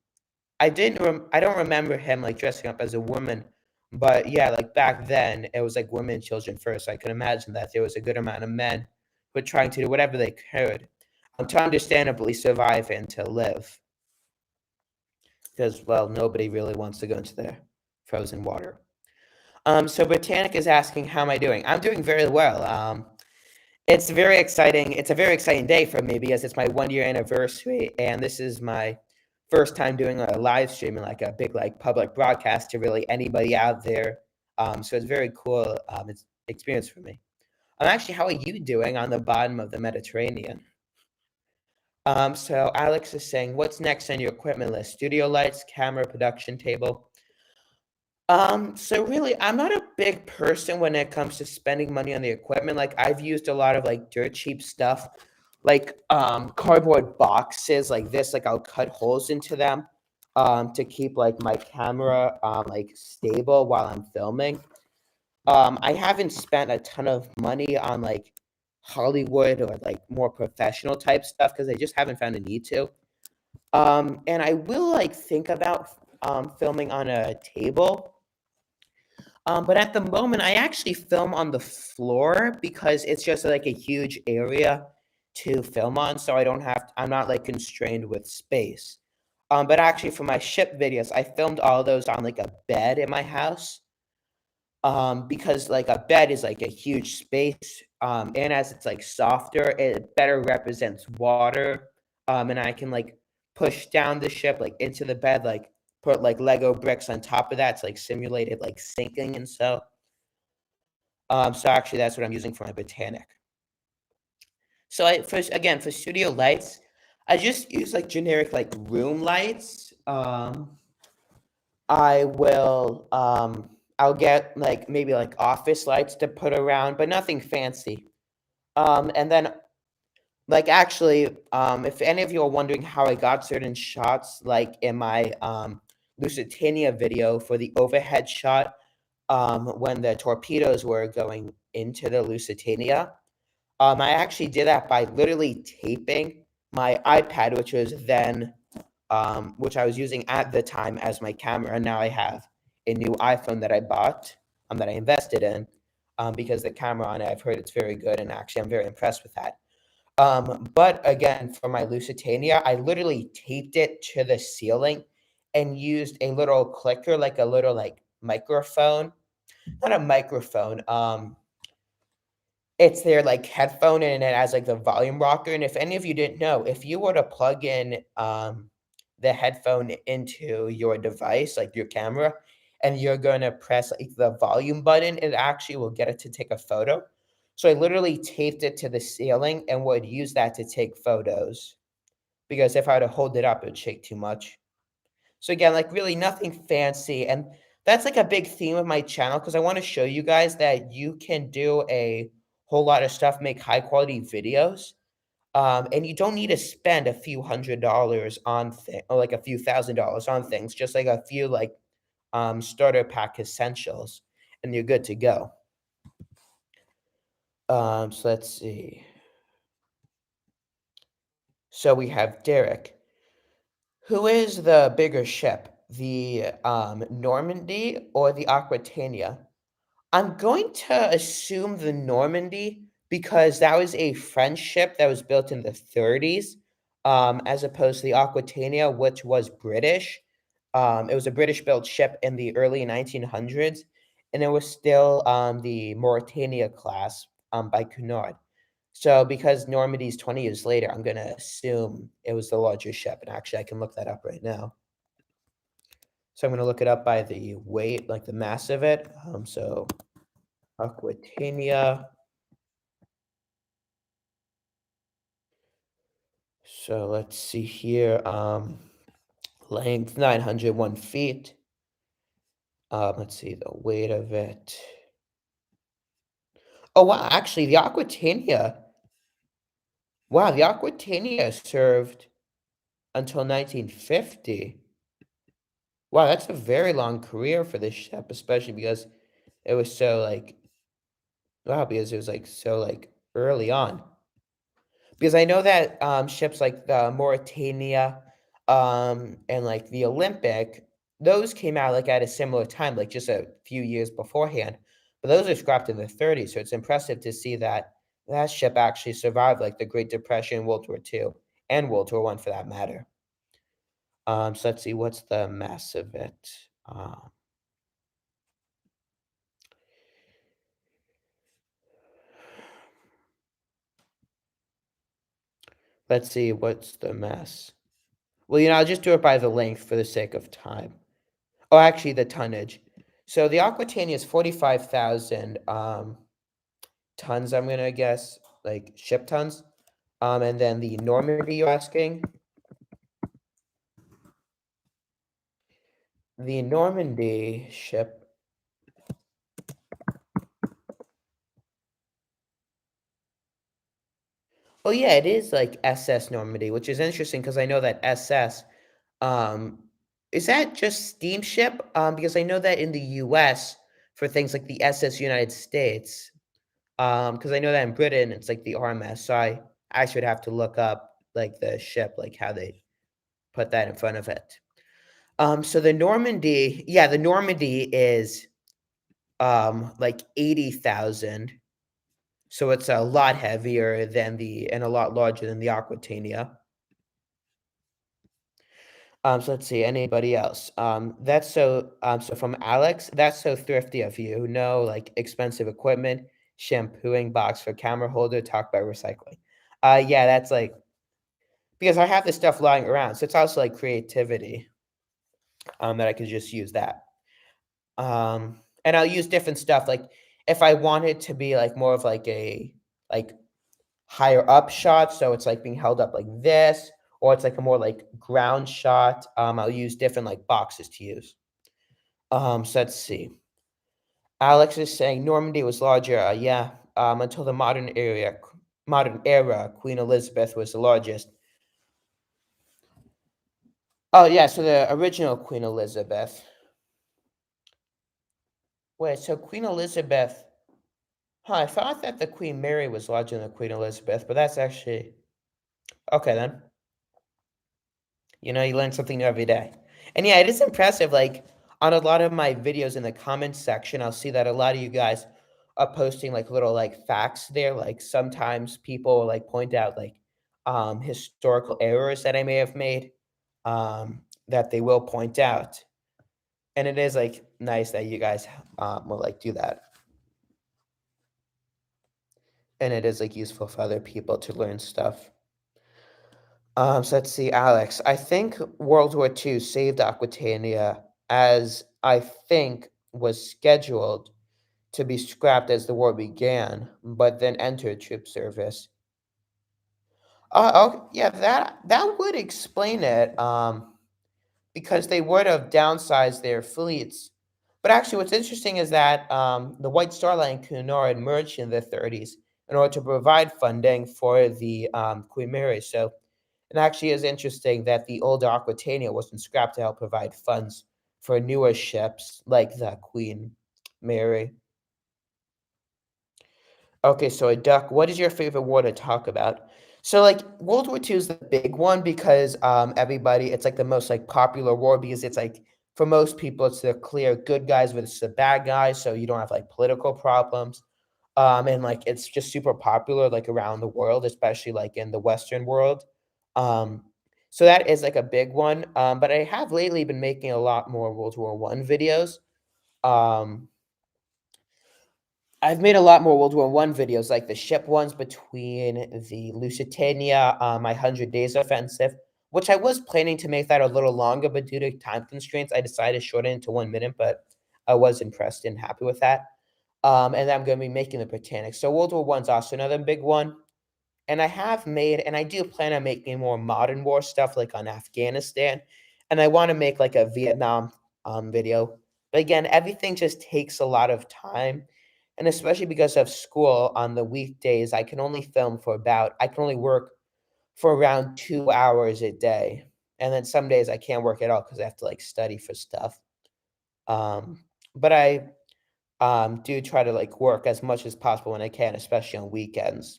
Speaker 1: I don't remember him, like, dressing up as a woman, but, yeah, like, back then, it was, like, women and children first, so I could imagine that there was a good amount of men who were trying to do whatever they could, to understandably survive and to live. Because, well, nobody really wants to go into the frozen water. So Britannic is asking, "How am I doing?" I'm doing very well. It's very exciting. It's a very exciting day for me because it's my 1-year anniversary, and this is my first time doing a live stream and, like, a big, like, public broadcast to really anybody out there. So it's very cool, it's experience for me. Actually, how are you doing on the bottom of the Mediterranean? So Alex is saying, "What's next on your equipment list? Studio lights, camera, production table?" So really, I'm not a big person when it comes to spending money on the equipment. Like, I've used a lot of, like, dirt cheap stuff, like, cardboard boxes like this, like, I'll cut holes into them, to keep, like, my camera, like, stable while I'm filming. I haven't spent a ton of money on, like, Hollywood or, like, more professional type stuff because I just haven't found a need to. And I will, like, think about, filming on a table. But at the moment, I actually film on the floor because it's just, like, a huge area to film on, so I'm not, like, constrained with space. But actually for my ship videos, I filmed all those on, like, a bed in my house, because, like, a bed is, like, a huge space, and as it's, like, softer, it better represents water, and I can, like, push down the ship, like, into the bed, like, put, like, Lego bricks on top of that to, like, simulate it, like, sinking and so. So actually that's what I'm using for my Botanic. So again, for studio lights, I just use, like, generic, like, room lights. I'll get, like, maybe, like, office lights to put around, but nothing fancy. And then, like, actually, if any of you are wondering how I got certain shots, like in my Lusitania video for the overhead shot, when the torpedoes were going into the Lusitania, I actually did that by literally taping my iPad, which I was using at the time as my camera, and now I have a new iPhone that I bought, that I invested in, because the camera on it, I've heard it's very good, and actually I'm very impressed with that. But again, for my Lusitania, I literally taped it to the ceiling and used a little clicker, like a little, like, microphone. Not a microphone. It's their, like, headphone, and it has, like, the volume rocker, and if any of you didn't know, if you were to plug in, the headphone into your device, like your camera, and you're gonna press, like, the volume button, it actually will get it to take a photo. So I literally taped it to the ceiling and would use that to take photos, because if I were to hold it up, it would shake too much. So again, like, really nothing fancy, and that's, like, a big theme of my channel because I wanna show you guys that you can do a whole lot of stuff, make high quality videos, and you don't need to spend a few $100 on or, like, a few $1,000 on things, just, like, a few, like, starter pack essentials, and you're good to go. So let's see. So we have Derek. Who is the bigger ship, the, Normandy or the Aquitania? I'm going to assume the Normandy because that was a French ship that was built in the 30s, as opposed to the Aquitania, which was British. It was a British-built ship in the early 1900s, and it was still the Mauritania class by Cunard. So because Normandy's 20 years later, I'm going to assume it was the larger ship, and actually I can look that up right now. So I'm going to look it up by the weight, like the mass of it. So Aquitania. So let's see here. Length 901 feet. Let's see the weight of it. Oh wow, actually the Aquitania. Wow, the Aquitania served until 1950. Wow, that's a very long career for this ship, especially because it was so like wow, because it was like so like early on. Because I know that, ships like the Mauritania, and, like, the Olympic, those came out, like, at a similar time, like, just a few years beforehand, but those are scrapped in the '30s, so it's impressive to see that that ship actually survived, like, the Great Depression, World War II, and World War One for that matter. So let's see, what's the mass of it? Let's see, what's the mass? Well, I'll just do it by the length for the sake of time. Oh, actually, the tonnage. So the Aquitania is 45,000 tons, I'm gonna guess, like ship tons. And then the Normandy, you're asking? The Normandy ship. Oh yeah, it is like SS Normandy, which is interesting because I know that SS, um, is that just steamship? Because I know that in the US for things like the SS United States, because I know that in Britain it's like the RMS, so I actually would have to look up like the ship, like how they put that in front of it. So the Normandy, yeah, the Normandy is like 80,000. So it's a lot heavier than the and a lot larger than the Aquitania. So let's see, anybody else? So from Alex, that's so thrifty of you. No like expensive equipment, shampooing box for camera holder, talk about recycling. Yeah, that's like because I have this stuff lying around, so it's also like creativity. That I could just use that. And I'll use different stuff, like, if I want it to be, like, more of, like, a, like, higher up shot, so it's, like, being held up like this, or it's, like, a more, like, ground shot, I'll use different, like, boxes to use. So let's see. Alex is saying Normandy was larger, yeah, until the modern era, Queen Elizabeth was the largest. Oh, yeah, so the original Queen Elizabeth. Wait, so Queen Elizabeth huh, I thought that the Queen Mary was larger than the Queen Elizabeth, but that's actually okay then. You learn something new every day. And yeah, it is impressive. Like on a lot of my videos in the comments section, I'll see that a lot of you guys are posting like little like facts there. Like sometimes people will, like point out like historical errors that I may have made that they will point out. And it is like nice that you guys will like do that. and it is like useful for other people to learn stuff. So let's see, Alex. I think World War II saved Aquitania, as I think was scheduled to be scrapped as the war began, but then entered troop service. Oh, yeah, that would explain it. Because they would have downsized their fleets. But actually, what's interesting is that the White Star Line and Cunora emerged in the 30s in order to provide funding for the Queen Mary. So it actually is interesting that the older Aquitania wasn't scrapped to help provide funds for newer ships like the Queen Mary. Okay, so a duck. What is your favorite war to talk about? So like World War II is the big one because everybody it's like the most like popular war because it's like for most people it's the clear good guys versus the bad guys, so you don't have like political problems. And like it's just super popular like around the world, especially like in the Western world. Um so that is like a big one. But I have lately been making a lot more World War One videos. Um I've made a lot more World War One videos, like the ship ones between the Lusitania, my 100 Days offensive, which I was planning to make that a little longer, but due to time constraints, I decided to shorten it to 1 minute, but I was impressed and happy with that. And I'm going to be making the Titanic. So World War One's also another big one. And I have made, and I do plan on making more modern war stuff like on Afghanistan. And I want to make like a Vietnam video. But again, everything just takes a lot of time. And especially because of school on the weekdays, I can only work for around 2 hours a day. And then some days I can't work at all because I have to like study for stuff. Um, but I do try to like work as much as possible when I can, especially on weekends.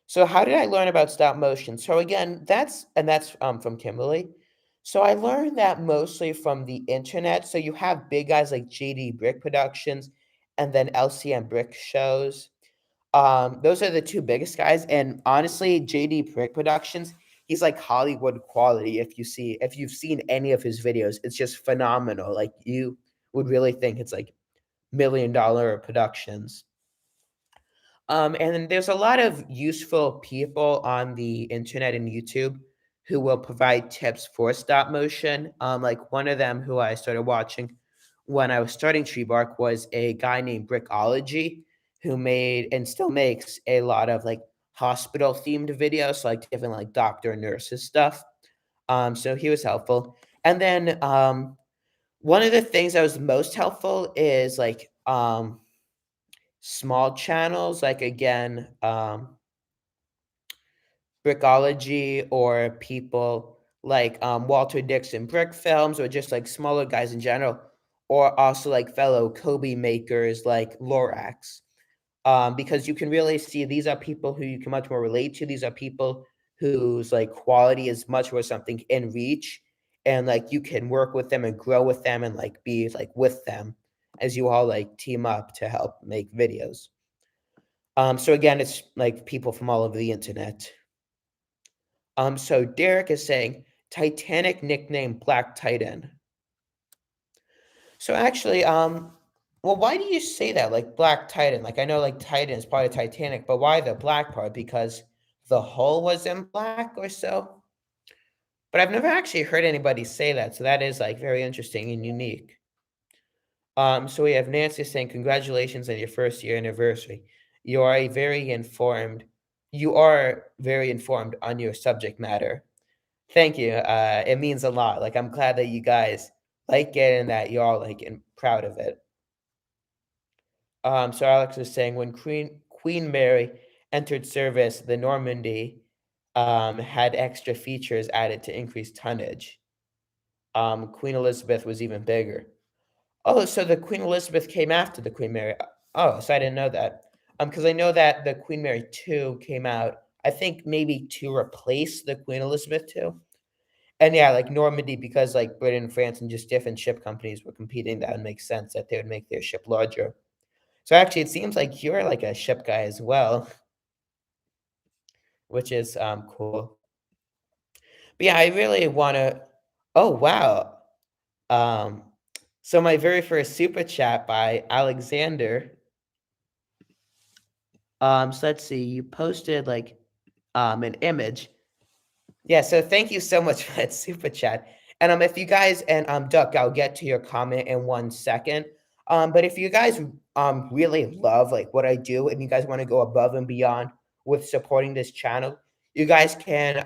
Speaker 1: So how did I learn about stop motion? So again, that's from Kimberly. So I learned that mostly from the internet. So you have big guys like JD Brick Productions and then LCM Brick Shows. Those are the two biggest guys. And honestly, JD Brick Productions, he's like Hollywood quality. If you've seen any of his videos, it's just phenomenal. Like you would really think it's like $1 million productions. And then there's a lot of useful people on the internet and YouTube who will provide tips for stop motion. Like one of them who I started watching when I was starting TreeBark was a guy named Brickology who made and still makes a lot of like hospital themed videos, so like different like doctor and nurses stuff. So he was helpful. And then one of the things that was most helpful is like small channels, like again, Brickology or people like Walter Dixon Brick Films or just like smaller guys in general, or also like fellow Cobi makers like Lorax. Because you can really see these are people who you can much more relate to. These are people whose like quality is much more something in reach, and like you can work with them and grow with them and like be like with them as you all like team up to help make videos. So again, it's like people from all over the internet. So Derek is saying Titanic nickname Black Titan. So actually, well, why do you say that? Like Black Titan? Like I know like Titan is part of Titanic, but why the black part? Because the hull was in black or so? But I've never actually heard anybody say that, so that is like very interesting and unique. So we have Nancy saying, "Congratulations on your first year anniversary. You are a very informed. You are very informed on your subject matter. Thank you. It means a lot. Like I'm glad that you guys like it and that you're all like and proud of it." So Alex is saying when Queen Mary entered service, the Normandy had extra features added to increase tonnage. Queen Elizabeth was even bigger. Oh, so the Queen Elizabeth came after the Queen Mary. Oh, so I didn't know that. Because I know that the Queen Mary 2 came out, I think maybe to replace the Queen Elizabeth 2. And yeah, like Normandy, because like Britain and France and just different ship companies were competing, that would make sense that they would make their ship larger. So actually, it seems like you're like a ship guy as well, which is cool. But yeah, I really want to. Oh wow! Um, so my very first super chat by Alexander. So let's see, you posted like an image. Yeah, so thank you so much for that super chat. And if you guys and Duck, I'll get to your comment in 1 second. But if you guys really love like what I do and you guys want to go above and beyond with supporting this channel, you guys can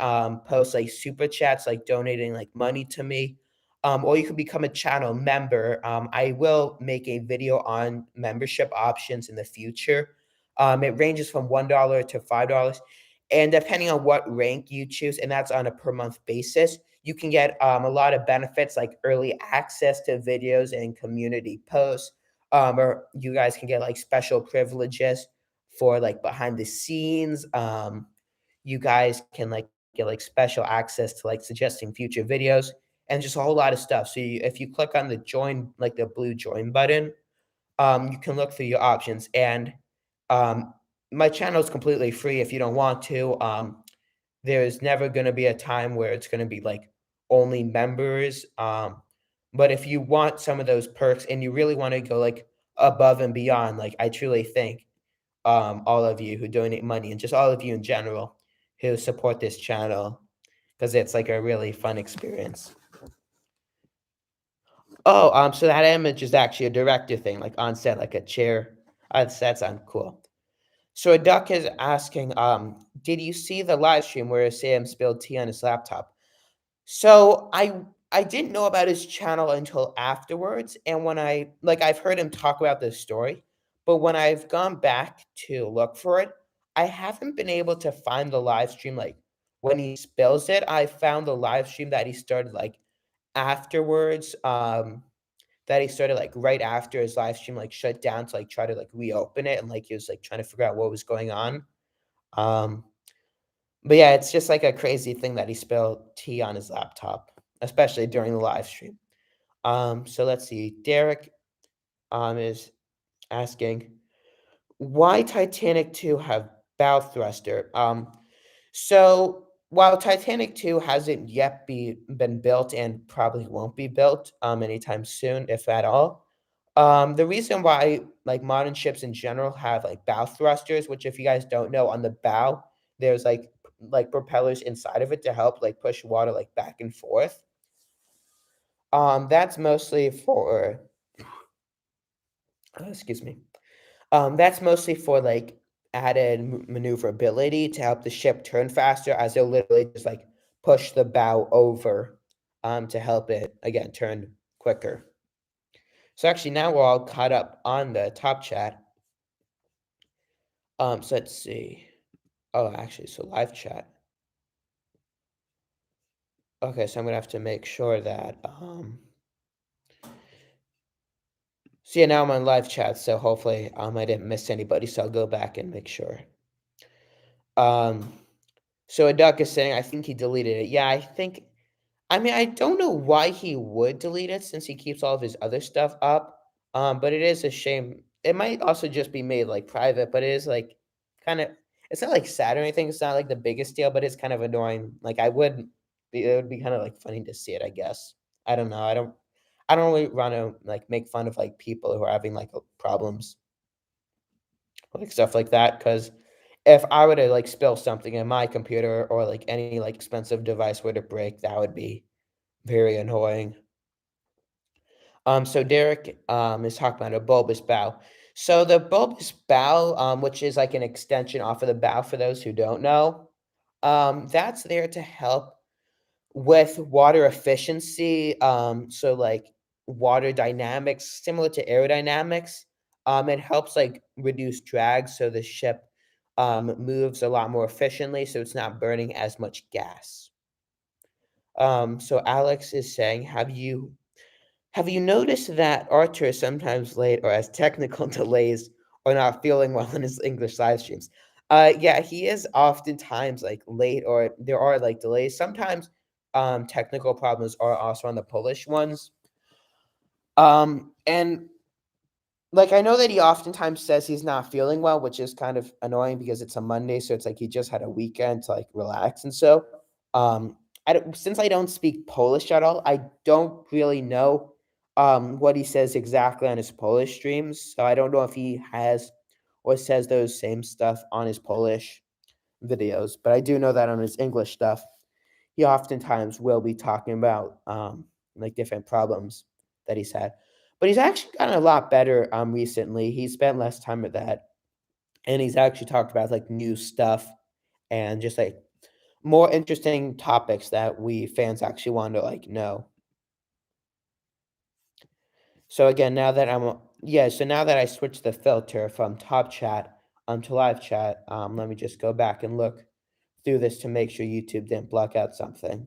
Speaker 1: post like super chats, like donating like money to me. Or you can become a channel member. I will make a video on membership options in the future. It ranges from $1 to $5. And depending on what rank you choose, and that's on a per month basis, you can get a lot of benefits like early access to videos and community posts. Or you guys can get like special privileges for like behind the scenes. You guys can like get like special access to like suggesting future videos and just a whole lot of stuff. So if you click on the join, like the blue join button, you can look through your options. And um, my channel is completely free if you don't want to. There's never going to be a time where it's going to be like only members. But if you want some of those perks and you really want to go like above and beyond, like I truly thank all of you who donate money and just all of you in general who support this channel because it's like a really fun experience. Oh, so that image is actually a director thing, like on set, like a chair. That sounds cool. So a duck is asking, did you see the live stream where Sam spilled tea on his laptop? So I didn't know about his channel until afterwards, and when I've heard him talk about this story, but when I've gone back to look for it, I haven't been able to find the live stream like when he spills it. I found the live stream that he started like afterwards. That he started, like, right after his live stream, like, shut down to, like, try to, like, reopen it, and, like, he was, like, trying to figure out what was going on. Um, but yeah, it's just, like, a crazy thing that he spilled tea on his laptop, especially during the live stream. So let's see. Derek, is asking, "Why Titanic 2 have bow thruster?" So while Titanic 2 hasn't yet been built and probably won't be built, anytime soon, if at all, the reason why, like, modern ships in general have, like, bow thrusters, which if you guys don't know, on the bow, there's, like, propellers inside of it to help, like, push water, like, back and forth. That's mostly for excuse me. That's mostly for, like, added maneuverability to help the ship turn faster as they'll literally just, like, push the bow over, to help it, again, turn quicker. So actually now we're all caught up on the top chat. So let's see. Oh, actually, so live chat. Okay, so I'm gonna have to make sure that so yeah, now I'm on live chat, so hopefully I didn't miss anybody, so I'll go back and make sure. Um so a duck is saying I think he deleted it. Yeah, I mean, I don't know why he would delete it since he keeps all of his other stuff up. But it is a shame. It might also just be made like private, but it is like kind of it's not like sad or anything. It's not like the biggest deal, but it's kind of annoying. Like it would be kind of like funny to see it, I guess. I don't know. I don't really want to like make fun of like people who are having like problems, like stuff like that. Because if I were to like spill something in my computer or like any like expensive device were to break, that would be very annoying. So Derek is talking about a bulbous bow. So the bulbous bow, which is like an extension off of the bow for those who don't know, that's there to help with water efficiency. So like water dynamics, similar to aerodynamics. It helps like reduce drag so the ship moves a lot more efficiently, so it's not burning as much gas. So Alex is saying, have you noticed that Archer is sometimes late or has technical delays or not feeling well in his English live streams? Yeah, he is oftentimes like late or there are like delays. Sometimes technical problems are also on the Polish ones. And like I know that he oftentimes says he's not feeling well, which is kind of annoying because it's a Monday, so it's like he just had a weekend to like relax and so. Since I don't speak Polish at all, I don't really know what he says exactly on his Polish streams. So I don't know if he has or says those same stuff on his Polish videos. But I do know that on his English stuff, he oftentimes will be talking about like different problems that he's had. But he's actually gotten a lot better recently. He spent less time with that, and he's actually talked about like new stuff and just like more interesting topics that we fans actually want to like know. So again, now that so now that I switched the filter from top chat to live chat, let me just go back and look through this to make sure YouTube didn't block out something.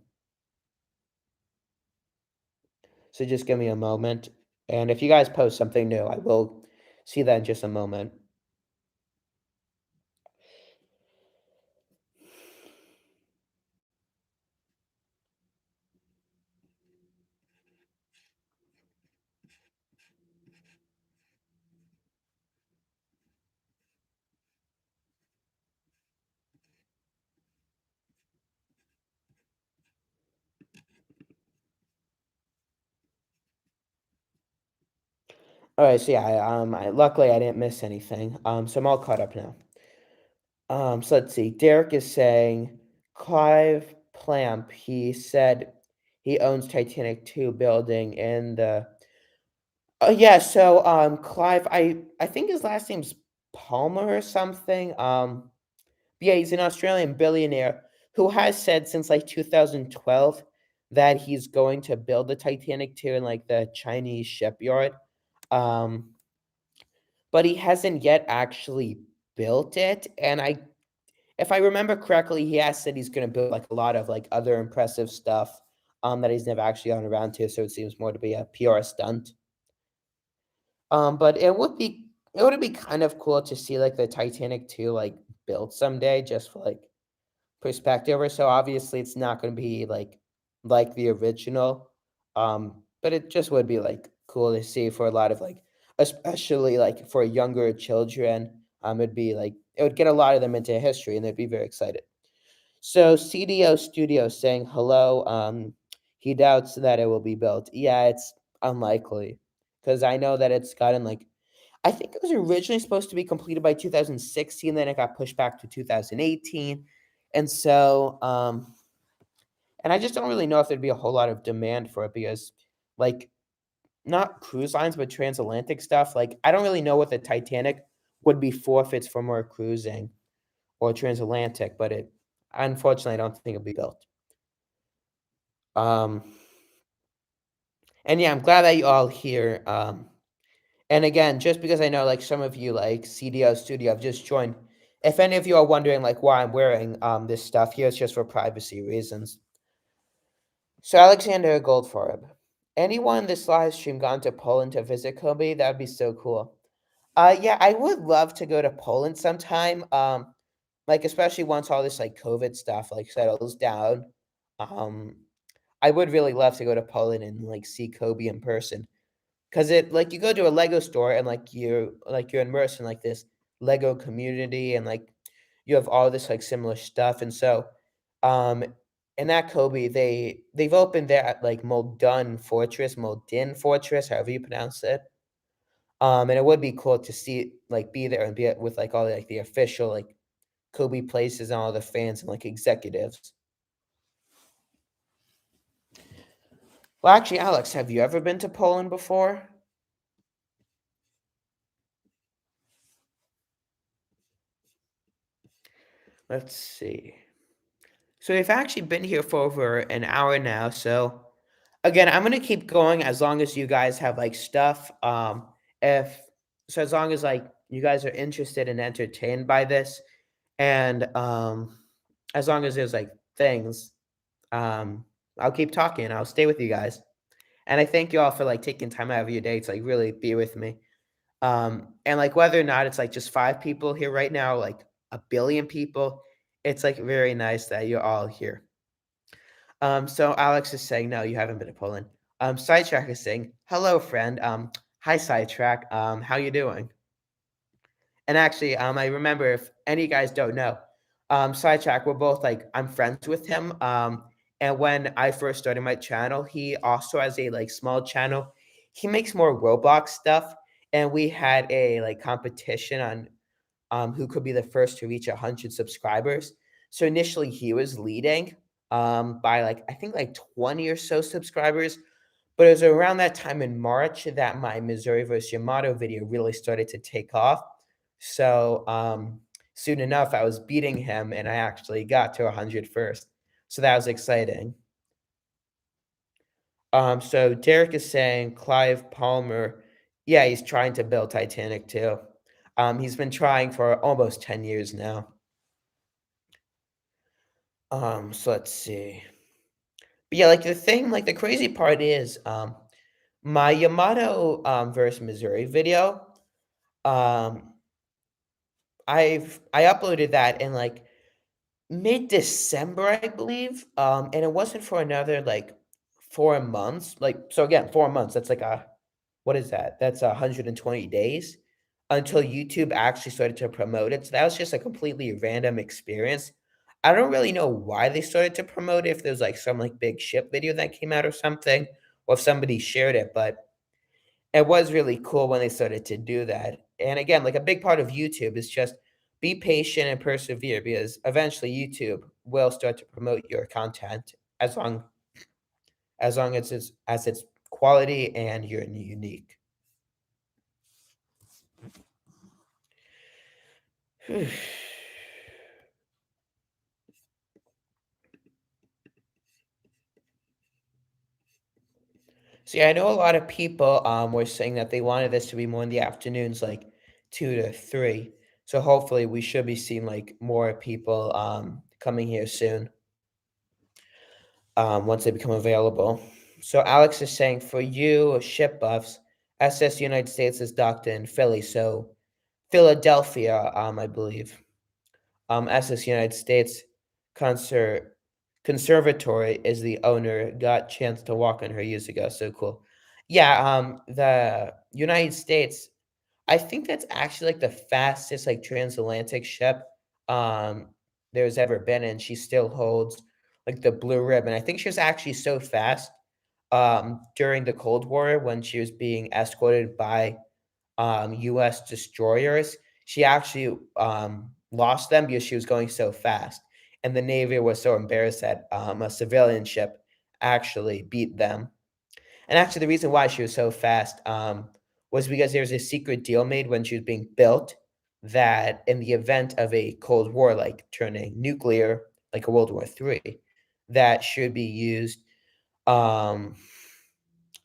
Speaker 1: So just give me a moment. And if you guys post something new, I will see that in just a moment. All right, so yeah, luckily I didn't miss anything. So I'm all caught up now. So let's see. Derek is saying Clive Plamp. He said he owns Titanic 2 building in the. Oh yeah, so Clive. I think his last name's Palmer or something. Yeah, he's an Australian billionaire who has said since like 2012 that he's going to build the Titanic 2 in like the Chinese shipyard. Um, but he hasn't yet actually built it. And if I remember correctly, he has said he's going to build like a lot of like other impressive stuff that he's never actually gone around to. So it seems more to be a PR stunt. But it would be kind of cool to see like the Titanic 2 like built someday just for like perspective or so. Obviously, it's not going to be like the original, but it just would be like cool to see for a lot of like, especially like for younger children. It would get a lot of them into history, and they'd be very excited. So CDO Studio saying hello. He doubts that it will be built. Yeah, it's unlikely because I know that it's gotten like I think it was originally supposed to be completed by 2016, then it got pushed back to 2018. And so, and I just don't really know if there'd be a whole lot of demand for it because, like, not cruise lines, but transatlantic stuff. Like, I don't really know what the Titanic would be forfeits for more cruising or transatlantic, but unfortunately, I don't think it'll be built. Um, and yeah, I'm glad that you all here. And again, just because I know like some of you like CDO Studio have just joined, if any of you are wondering like why I'm wearing this stuff here, it's just for privacy reasons. So Alexander Goldfarb, anyone this live stream gone to Poland to visit Cobi? That'd be so cool. Yeah, I would love to go to Poland sometime. Like especially once all this like COVID stuff like settles down. Um, I would really love to go to Poland and like see Kobe in person. Cause it like you go to a Lego store and you're immersed in like this Lego community and like you have all this like similar stuff. And so um in that Kobe they've opened their like Moldin Fortress, however you pronounce it. And it would be cool to see like be there and be with like all like the official like Kobe places and all the fans and like executives. Well actually Alex, have you ever been to Poland before? Let's see. So we've actually been here for over an hour now. So again, I'm gonna keep going as long as you guys have like stuff. If so, as long as like you guys are interested and entertained by this, and as long as there's like things, um, I'll keep talking. I'll stay with you guys. And I thank you all for like taking time out of your day to like really be with me. And like whether or not it's like just 5 people here right now, like a billion people, it's like very nice that you're all here. So Alex is saying, no, you haven't been to Poland. Sidetrack is saying, hello, friend. Hi, Sidetrack. How you doing? And actually, I remember if any of you guys don't know, Sidetrack, we're both like, I'm friends with him. And when I first started my channel, he also has a like small channel. He makes more Roblox stuff. And we had a like competition on who could be the first to reach 100 subscribers. So initially he was leading by like, I think like 20 or so subscribers. But it was around that time in March that my Missouri versus Yamato video really started to take off. So soon enough, I was beating him and I actually got to 100 first. So that was exciting. So Derek is saying Clive Palmer, yeah, he's trying to build Titanic too. He's been trying for almost 10 years now. So let's see. But yeah, like the thing, like the crazy part is, my Yamato versus Missouri video, um, I uploaded that in like mid-December, I believe. And it wasn't for another like 4 months. Like, so again, 4 months, that's like what is that? That's 120 days until YouTube actually started to promote it. So that was just a completely random experience. I don't really know why they started to promote it, if there's like some like big ship video that came out or something, or if somebody shared it, but it was really cool when they started to do that. And again, like a big part of YouTube is just be patient and persevere, because eventually YouTube will start to promote your content as long as it's quality and you're unique. See, I know a lot of people were saying that they wanted this to be more in the afternoons, like 2 to 3. So hopefully we should be seeing like more people coming here soon once they become available. So Alex is saying for you ship buffs, SS United States is docked in Philly, so Philadelphia, I believe. SS United States Conser Conservatory is the owner. Got chance to walk on her years ago. So cool. Yeah, the United States, I think that's actually like the fastest like transatlantic ship um there's ever been, and she still holds like the blue ribbon. I think she was actually so fast during the Cold War when she was being escorted by US destroyers. She actually lost them because she was going so fast. And the Navy was so embarrassed that a civilian ship actually beat them. And actually, the reason why she was so fast was because there was a secret deal made when she was being built that in the event of a Cold War, like turning nuclear, like a World War III, that should be used. Um,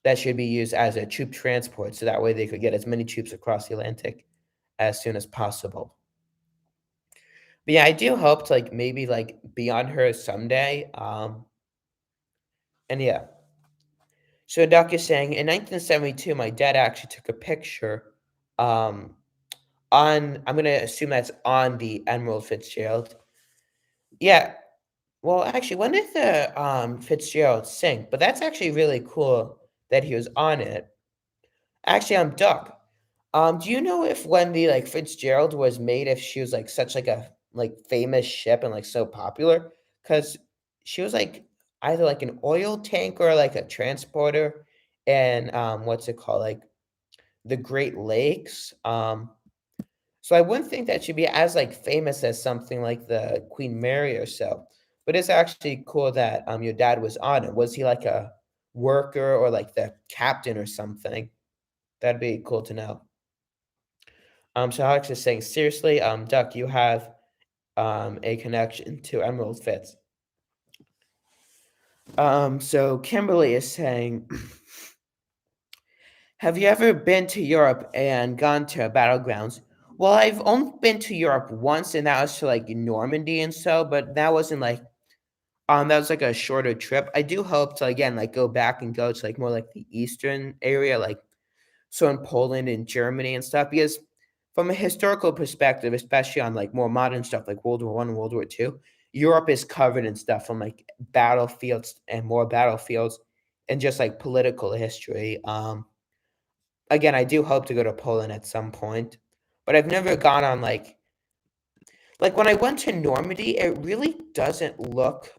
Speaker 1: that should be used as a troop transport, so that way they could get as many troops across the Atlantic as soon as possible. But yeah, I do hope to like maybe like be on her someday. And yeah. So Doc is saying in 1972, my dad actually took a picture um on, I'm gonna assume that's on the Emerald Fitzgerald. Yeah. Well, actually, when did the Fitzgerald sink? But that's actually really cool that he was on it. Actually, I'm Duck. Do you know if when the like Fitzgerald was made, if she was like such like a like famous ship and like so popular? Because she was like either like an oil tanker or like a transporter, and what's it called, like the Great Lakes. So I wouldn't think that she'd be as like famous as something like the Queen Mary or so. But it's actually cool that your dad was on it. Was he like a worker or like the captain or something? That'd be cool to know. So Alex is saying, seriously, Duck, you have a connection to Emerald Fitz. So Kimberly is saying, have you ever been to Europe and gone to battlegrounds? Well, I've only been to Europe once, and that was to like Normandy and so, but that wasn't like that was like a shorter trip. I do hope to again like go back and go to like more like the eastern area, like so in Poland and Germany and stuff, because from a historical perspective, especially on like more modern stuff like World War I and World War II, Europe is covered in stuff from like battlefields and more battlefields and just like political history. Again, I do hope to go to Poland at some point, but I've never gone on like when I went to Normandy, it really doesn't look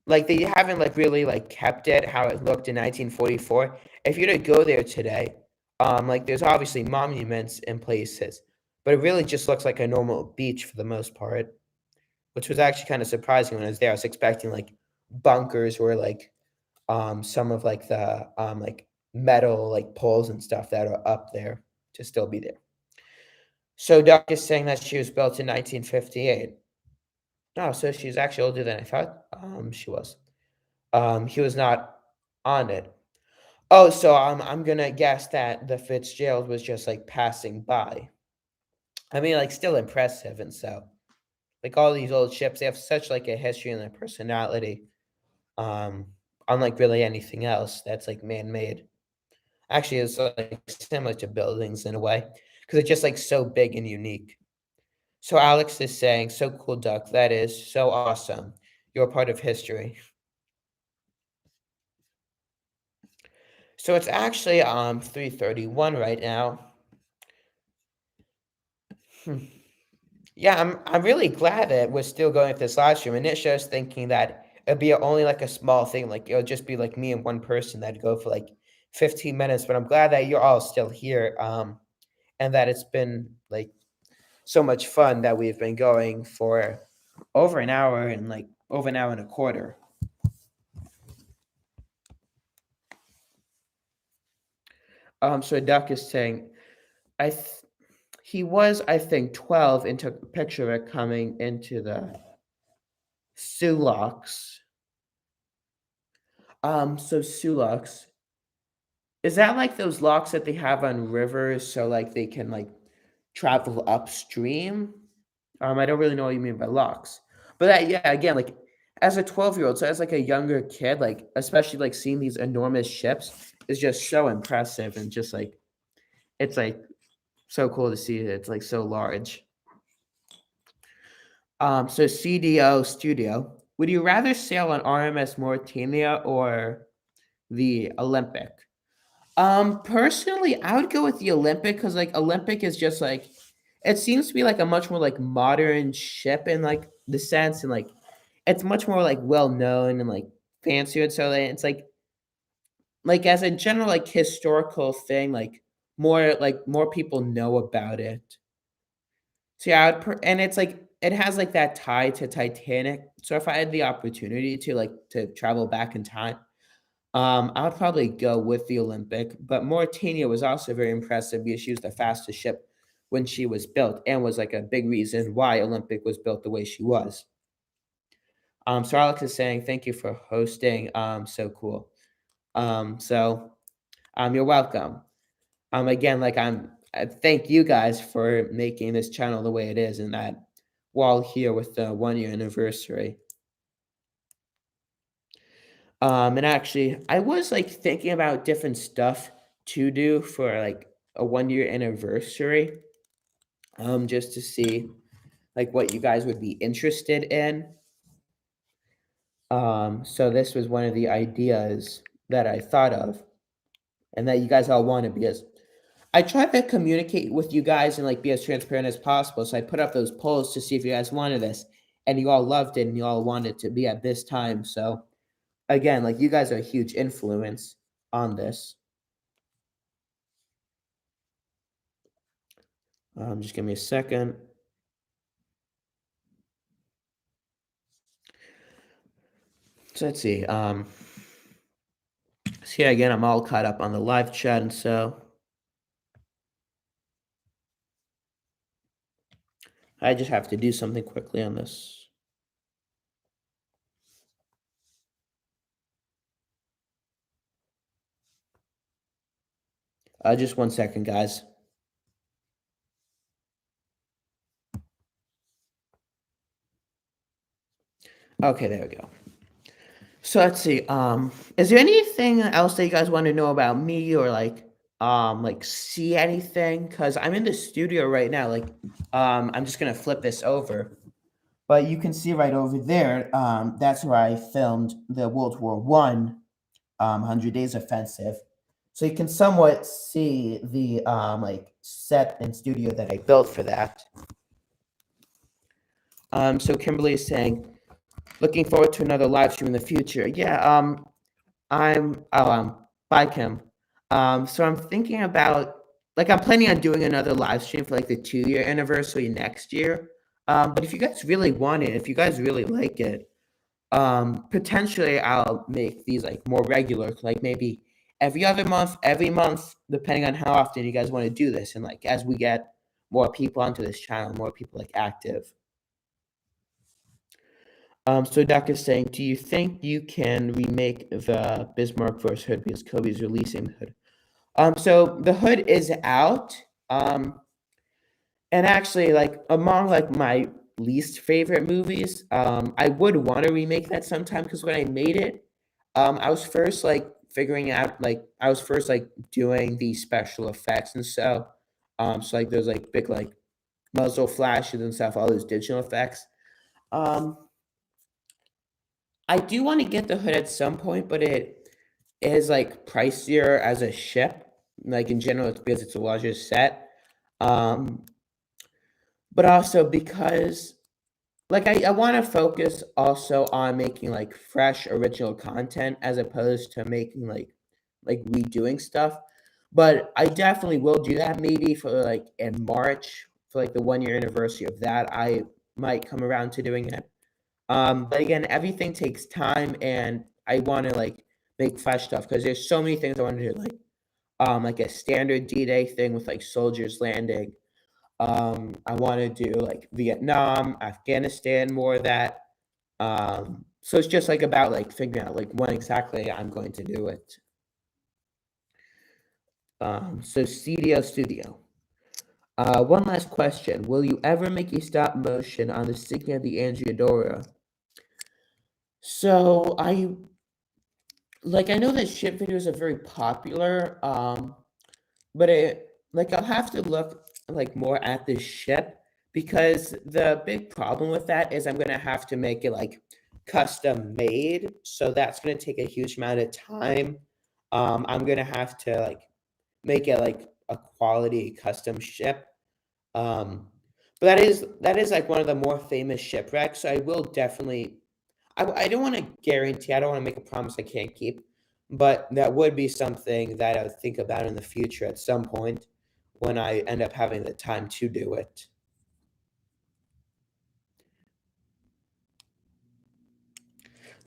Speaker 1: like they haven't like really like kept it how it looked in 1944. If you were to go there today, like there's obviously monuments in places, but it really just looks like a normal beach for the most part, which was actually kind of surprising when I was there. I was expecting like bunkers or like some of like the like metal like poles and stuff that are up there to still be there. So Doc is saying that she was built in 1958. No, so she's actually older than I thought she was. He was not on it. Oh, so I'm gonna guess that the Fitzgerald was just like passing by. I mean, like still impressive, and so like all these old ships, they have such like a history and a personality. Um, Unlike really anything else that's like man-made. Actually, it's like similar to buildings in a way because it's just like so big and unique. So Alex is saying, "So cool, Duck. That is so awesome. You're a part of history." So it's actually 3:31 right now. Hmm. Yeah, I'm really glad that we're still going with this live stream. Initially, I was thinking that it'd be only like a small thing, like it'll just be like me and one person that'd go for like 15 minutes. But I'm glad that you're all still here, and that it's been like so much fun that we've been going for over an hour and like over an hour and a quarter. So Duck is saying, I th- he was, I think, 12 and took a picture of it coming into the Sulaks. So Sulaks, is that like those locks that they have on rivers so like they can like travel upstream? I don't really know what you mean by locks. But that, yeah, again, like as a 12-year-old, so as like a younger kid, like especially like seeing these enormous ships is just so impressive and just like it's like so cool to see it. It's like so large. So CDO Studio, would you rather sail on RMS Mauritania or the Olympic? Personally, I would go with the Olympic because like Olympic is just like it seems to be like a much more like modern ship in like the sense and like it's much more like well known and like fancier. And so it's like as a general like historical thing, like more people know about it. So yeah, and it's like it has like that tie to Titanic. So if I had the opportunity to like to travel back in time, I would probably go with the Olympic. But Mauritania was also very impressive because she was the fastest ship when she was built and was like a big reason why Olympic was built the way she was. So Alex is saying thank you for hosting. So cool. So you're welcome. Again, like I thank you guys for making this channel the way it is, and that while here with the 1 year anniversary. And actually, I was like thinking about different stuff to do for like a 1 year anniversary, just to see like what you guys would be interested in. So this was one of the ideas that I thought of, and that you guys all wanted because I try to communicate with you guys and like be as transparent as possible. So I put up those polls to see if you guys wanted this, and you all loved it, and you all wanted to be at this time. So again, like you guys are a huge influence on this. Just give me a second. So let's see. So yeah, again, I'm all caught up on the live chat, and so I just have to do something quickly on this. Just 1 second, guys. Okay, there we go. So let's see. Is there anything else that you guys want to know about me or like see anything? Because I'm in the studio right now. Like, I'm just gonna flip this over, but you can see right over there. That's where I filmed the World War One, 100 Days Offensive. So you can somewhat see the like set and studio that I built for that. So Kimberly is saying, looking forward to another live stream in the future. Yeah, bye Kim. So I'm thinking about like, I'm planning on doing another live stream for, like, the 2-year anniversary next year. But if you guys really want it, if you guys really like it, potentially I'll make these, like, more regular, like, maybe every other month, every month, depending on how often you guys wanna do this, and, like, as we get more people onto this channel, more people, like, active. So Doc is saying, "Do you think you can remake the Bismarck vs. Hood because Cobi's releasing the Hood?" So the Hood is out, and actually, like, among, like, my least favorite movies, I would wanna remake that sometime because when I made it, I was first, like, figuring out, like I was first, like, doing the special effects, and so, like, those, like, big, like, muzzle flashes and stuff, all those digital effects. Um, I do wanna get the Hood at some point, but it is, like, pricier as a ship, like, in general, it's because it's a larger set, um, but also because, like, I wanna focus also on making, like, fresh original content as opposed to making, like, redoing stuff, but I definitely will do that maybe for, like, in March, for, like, the 1-year anniversary of that, I might come around to doing it. But again, everything takes time, and I wanna, like, make fresh stuff because there's so many things I wanna do, like a standard D-Day thing with, like, soldiers landing. I wanna do, like, Vietnam, Afghanistan, more of that. So it's just, like, about, like, figuring out, like, when exactly I'm going to do it. So CDO Studio. One last question. Will you ever make a stop motion on the sinking of the Angiodoria? So I know that ship videos are very popular, but I'll have to look, like, more at the ship because the big problem with that is I'm gonna have to make it, like, custom made, so that's gonna take a huge amount of time. I'm gonna have to, like, make it, like, a quality custom ship. Um, but that is, like, one of the more famous shipwrecks, so I will definitely I don't wanna guarantee, I don't wanna make a promise I can't keep, but that would be something that I would think about in the future at some point when I end up having the time to do it.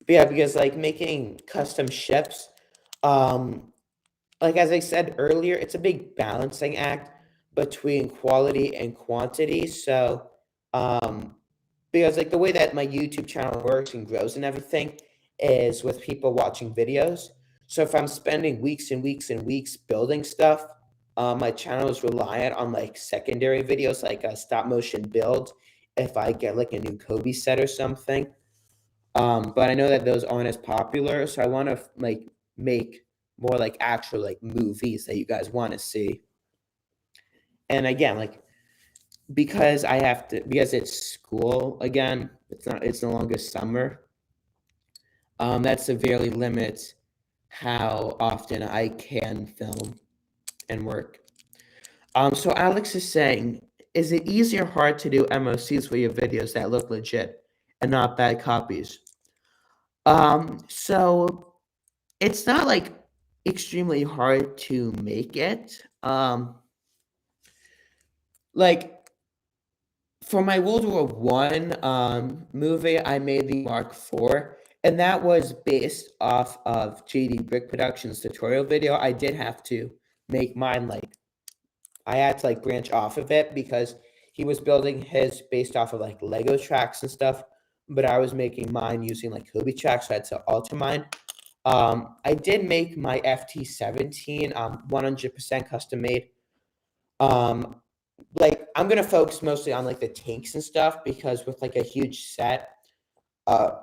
Speaker 1: But yeah, because, like, making custom ships, um, like, as I said earlier, it's a big balancing act between quality and quantity, so, because, like, the way that my YouTube channel works and grows and everything is with people watching videos. So if I'm spending weeks and weeks and weeks building stuff, my channel is reliant on, like, secondary videos, like a stop motion build if I get, like, a new Cobi set or something. But I know that those aren't as popular, so I wanna, like, make more, like, actual, like, movies that you guys wanna see. And again, like, because it's school again, it's no longer summer, that severely limits how often I can film and work. So Alex is saying, "Is it easy or hard to do MOCs for your videos that look legit and not bad copies?" So it's not, like, extremely hard to make it. Like, for my World War One movie, I made the Mark IV, and that was based off of JD Brick Productions tutorial video. I did have to make mine, like, I had to, like, branch off of it because he was building his based off of, like, Lego tracks and stuff, but I was making mine using, like, Cobi tracks, so I had to alter mine. I did make my FT-17, 100% custom made. Um, like, I'm gonna focus mostly on, like, the tanks and stuff because with, like, a huge set, uh,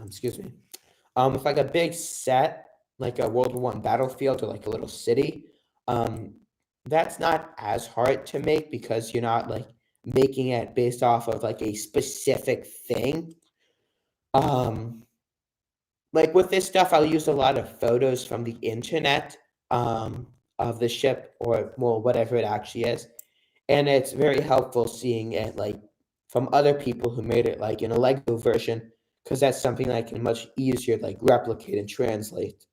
Speaker 1: excuse me, with, like, a big set, like a World War One battlefield or, like, a little city, um, that's not as hard to make because you're not, like, making it based off of, like, a specific thing. Um, like, with this stuff, I'll use a lot of photos from the internet, of the ship or, well, whatever it actually is. And it's very helpful seeing it, like, from other people who made it, like, in a Lego version, because that's something that I can much easier, like, replicate and translate.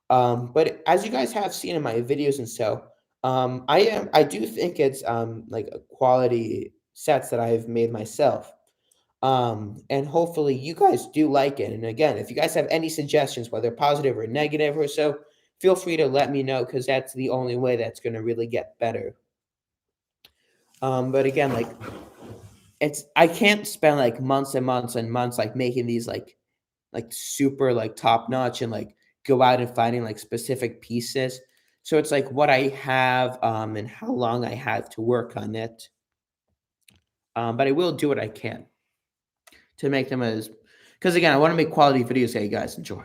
Speaker 1: But as you guys have seen in my videos and so, I do think it's like a quality sets that I've made myself. And hopefully you guys do like it. And again, if you guys have any suggestions, whether positive or negative or so, feel free to let me know because that's the only way that's going to really get better. But again, like I can't spend like months and months and months like making these like super like top notch and like go out and finding like specific pieces. So it's like what I have and how long I have to work on it. But I will do what I can to make them as because again, I want to make quality videos that you guys enjoy.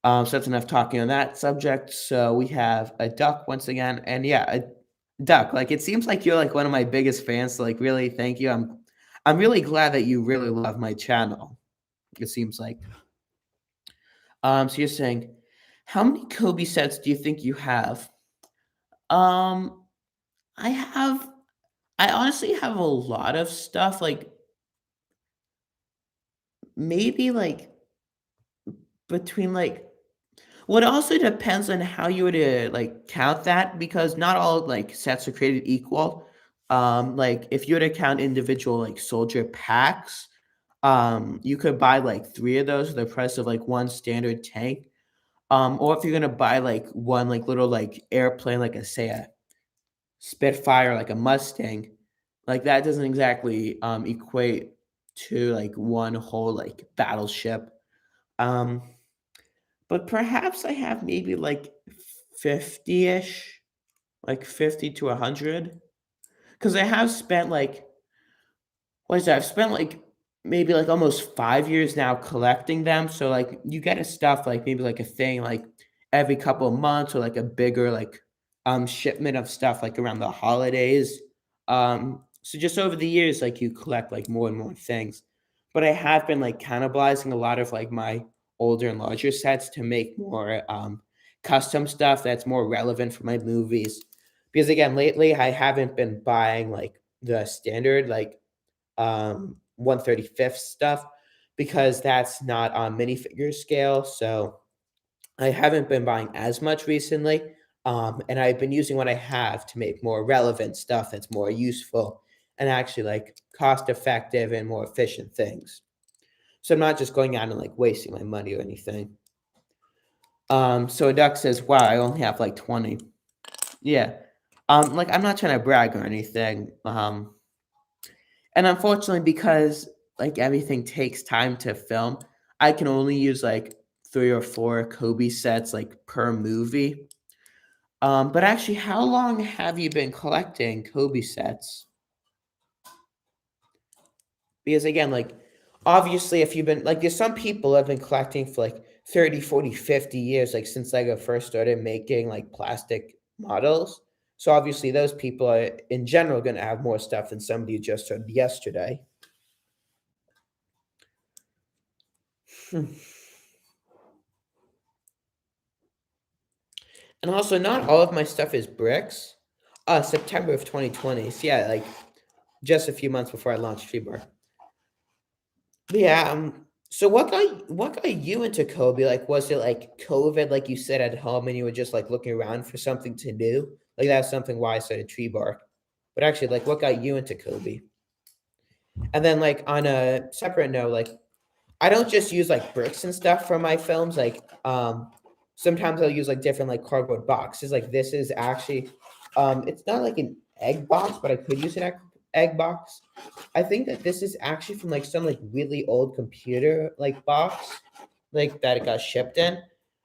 Speaker 1: So that's enough talking on that subject. So we have a duck once again, and yeah, a duck. Like it seems like you're like one of my biggest fans. So like really, thank you. I'm really glad that you really love my channel. It seems like. So you're saying, how many Kobe sets do you think you have? Um, I have. I honestly have a lot of stuff. Like maybe like between like well, it also depends on how you would, like, count that because not all, like, sets are created equal. Like, if you were to count individual, like, soldier packs, you could buy, like, 3 of those for the price of, like, 1 standard tank. Or if you're gonna buy, like, 1, like, little, like, airplane, like, say, a Spitfire, like a Mustang, like, that doesn't exactly, equate to, like, 1 whole, like, battleship. Um but perhaps I have maybe like 50-ish, like 50 to 100, because I have spent like what is that? I've spent like maybe like almost 5 years now collecting them, so, like, you get a stuff like maybe like a thing like every couple of months or like a bigger like, shipment of stuff like around the holidays. So just over the years, like, you collect like more and more things. But I have been like cannibalizing a lot of like my older and larger sets to make more, custom stuff that's more relevant for my movies. Because again, lately I haven't been buying like the standard like 1/35 stuff because that's not on minifigure scale. So I haven't been buying as much recently. And I've been using what I have to make more relevant stuff that's more useful and actually like cost effective and more efficient things. So I'm not just going out and like wasting my money or anything. So Duck says, wow, I only have like 20. Yeah. Like I'm not trying to brag or anything. And unfortunately, because like everything takes time to film, I can only use like 3 or 4 Kobe sets like per movie. But actually, how long have you been collecting Kobe sets? Because again, like obviously if you've been like there's some people who have been collecting for like 30, 40, 50 years, like since Lego first started making like plastic models. So obviously those people are in general going to have more stuff than somebody who just started yesterday. Hmm. And also, not all of my stuff is bricks. September of 2020. So yeah, like just a few months before I launched TreeBark. But yeah. So what got you into Kobe? Like, was it like COVID, like you said at home, and you were just like looking around for something to do? Like that's something why I started TreeBark. But actually, like, what got you into Kobe? And then, like, on a separate note, like, I don't just use like bricks and stuff for my films. Like, sometimes I'll use like different like cardboard boxes. Like this is actually, it's not like an egg box, but I could use an egg box. I think that this is actually from like some like really old computer like box, like that it got shipped in.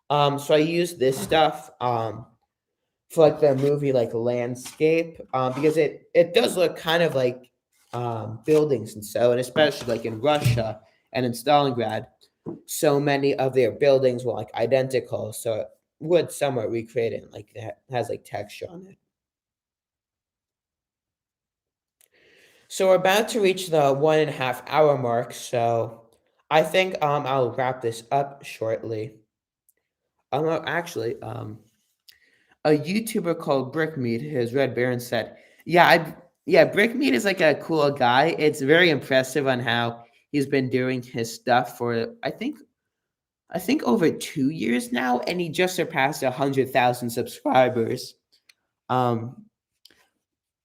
Speaker 1: So I use this stuff for like the movie like landscape because it does look kind of like buildings and so, and especially like in Russia and in Stalingrad, so many of their buildings were like identical, so it would somewhat recreate it like that has like texture on it. So we're about to reach the 1.5 hour mark, so I think I'll wrap this up shortly. Actually, a YouTuber called Brickmeat, his Red Baron said, "Yeah, yeah, Brickmeat is like a cool guy. It's very impressive on how he's been doing his stuff for I think over 2 years now, and he just surpassed 100,000 subscribers. Um,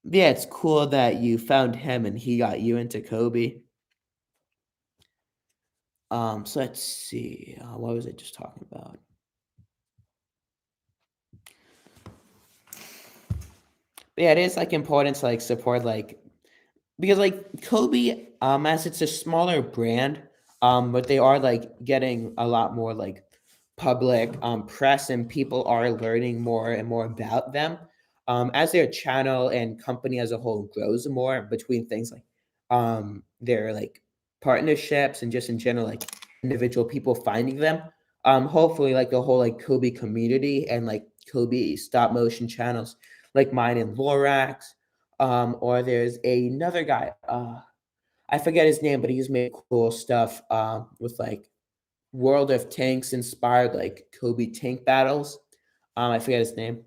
Speaker 1: yeah, it's cool that you found him and he got you into Cobi. So let's see. What was I just talking about? But yeah, it is like important to like support like because like Cobi, as it's a smaller brand, but they are like getting a lot more like public press and people are learning more and more about them. As their channel and company as a whole grows more between things like their like partnerships and just in general like individual people finding them. Hopefully like the whole like Kobe community and like Kobe stop motion channels like mine and Lorax. Or there's another guy, I forget his name, but he's made cool stuff with like World of Tanks inspired like Kobe tank battles. I forget his name.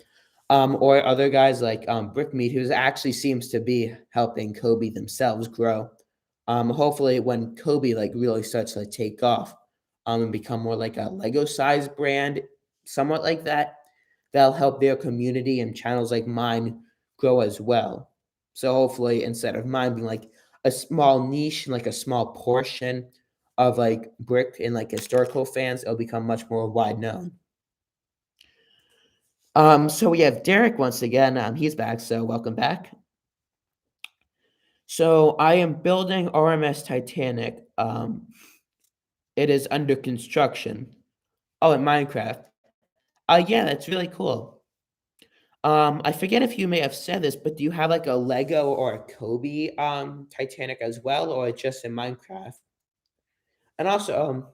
Speaker 1: Or other guys like Brickmeat, who actually seems to be helping Kobe themselves grow. Hopefully, when Kobe like really starts to like, take off, and become more like a Lego size brand, somewhat like that, that'll help their community and channels like mine grow as well. So hopefully, instead of mine being like a small niche and like a small portion of like brick and like historical fans, it'll become much more wide known. So we have Derek once again. He's back, so welcome back. So I am building RMS Titanic. It is under construction. Oh, in Minecraft. Yeah, that's really cool. I forget if you may have said this, but do you have like a Lego or a Kobe Titanic as well, or just in Minecraft? And also,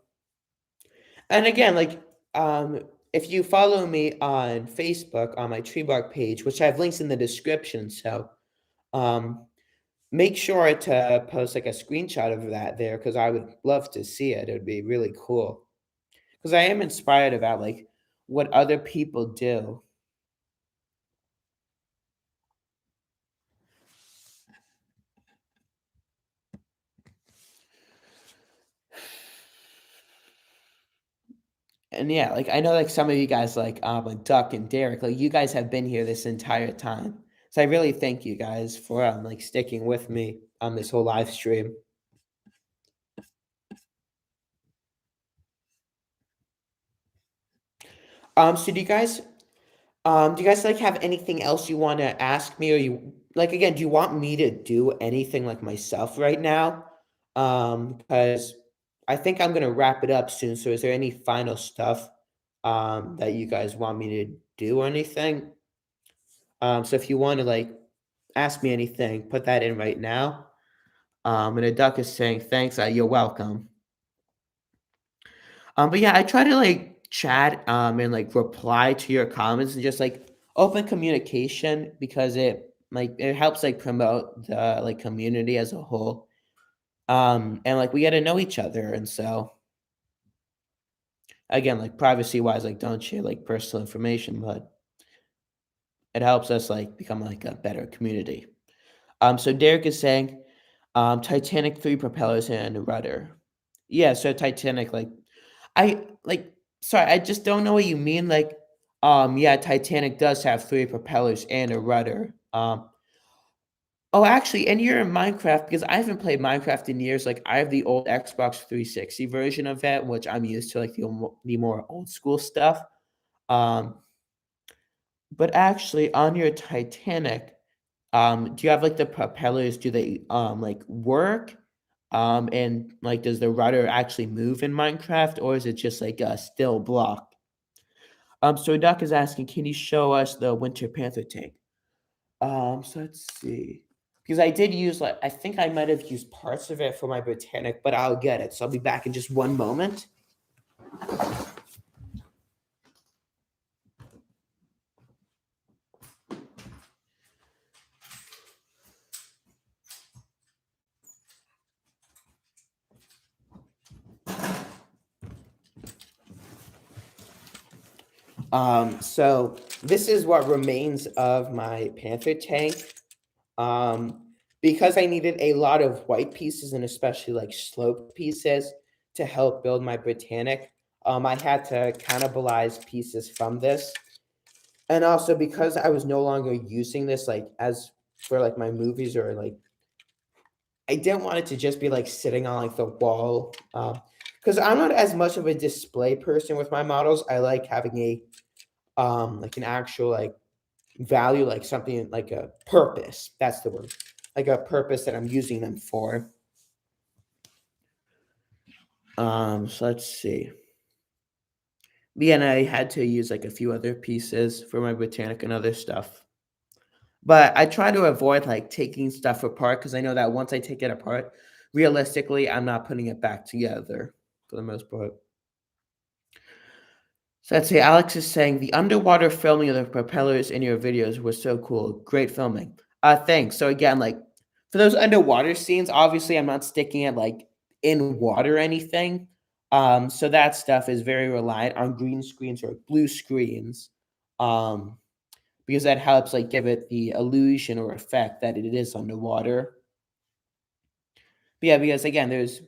Speaker 1: and again, like, if you follow me on Facebook on my TreeBark page, which I have links in the description, so um, make sure to post like a screenshot of that there because I would love to see it. It would be really cool because I am inspired about like what other people do. And yeah, like I know like some of you guys like Duck and Derek, like you guys have been here this entire time. So I really thank you guys for like sticking with me on this whole live stream. So do you guys like have anything else you want to ask me or you like again, do you want me to do anything like myself right now? Because I think I'm gonna wrap it up soon. So is there any final stuff that you guys want me to do or anything? So if you want to like ask me anything, put that in right now. And a duck is saying thanks, you're welcome. But yeah, I try to like chat and like reply to your comments and just like open communication because it helps like promote the like community as a whole. And like we get to know each other, and so again, like privacy wise, like don't share like personal information, but it helps us like become like a better community. So Derek is saying, Titanic 3 propellers and a rudder. Yeah, so Titanic, like I like sorry, I just don't know what you mean. Like, yeah, Titanic does have 3 propellers and a rudder. Oh, actually, and you're in Minecraft because I haven't played Minecraft in years. Like, I have the old Xbox 360 version of that, which I'm used to, like the more old school stuff. Um, but actually, on your Titanic, do you have like the propellers? Do they like work? And like, does the rudder actually move in Minecraft, or is it just like a still block? So Duck is asking, can you show us the Winter Panther tank? So let's see. Because I did use like I think I might have used parts of it for my Botanic, but I'll get it. So I'll be back in just one moment. So this is what remains of my Panther tank. Um, because I needed a lot of white pieces and especially like sloped pieces to help build my Botanic. I had to cannibalize pieces from this. And also because I was no longer using this like as for like my movies or like I didn't want it to just be like sitting on like the wall. Because I'm not as much of a display person with my models. I like having a like an actual like value, like something like a purpose. That's the word. Like a purpose that I'm using them for. So let's see. Yeah, and I had to use like a few other pieces for my botanic and other stuff. But I try to avoid like taking stuff apart because I know that once I take it apart, realistically, I'm not putting it back together for the most part. So let's see, Alex is saying the underwater filming of the propellers in your videos was so cool. Great filming. Thanks. So again, like for those underwater scenes, obviously I'm not sticking it like in water or anything. So that stuff is very reliant on green screens or blue screens. Um, because that helps like give it the illusion or effect that it is underwater. But yeah, because again, there's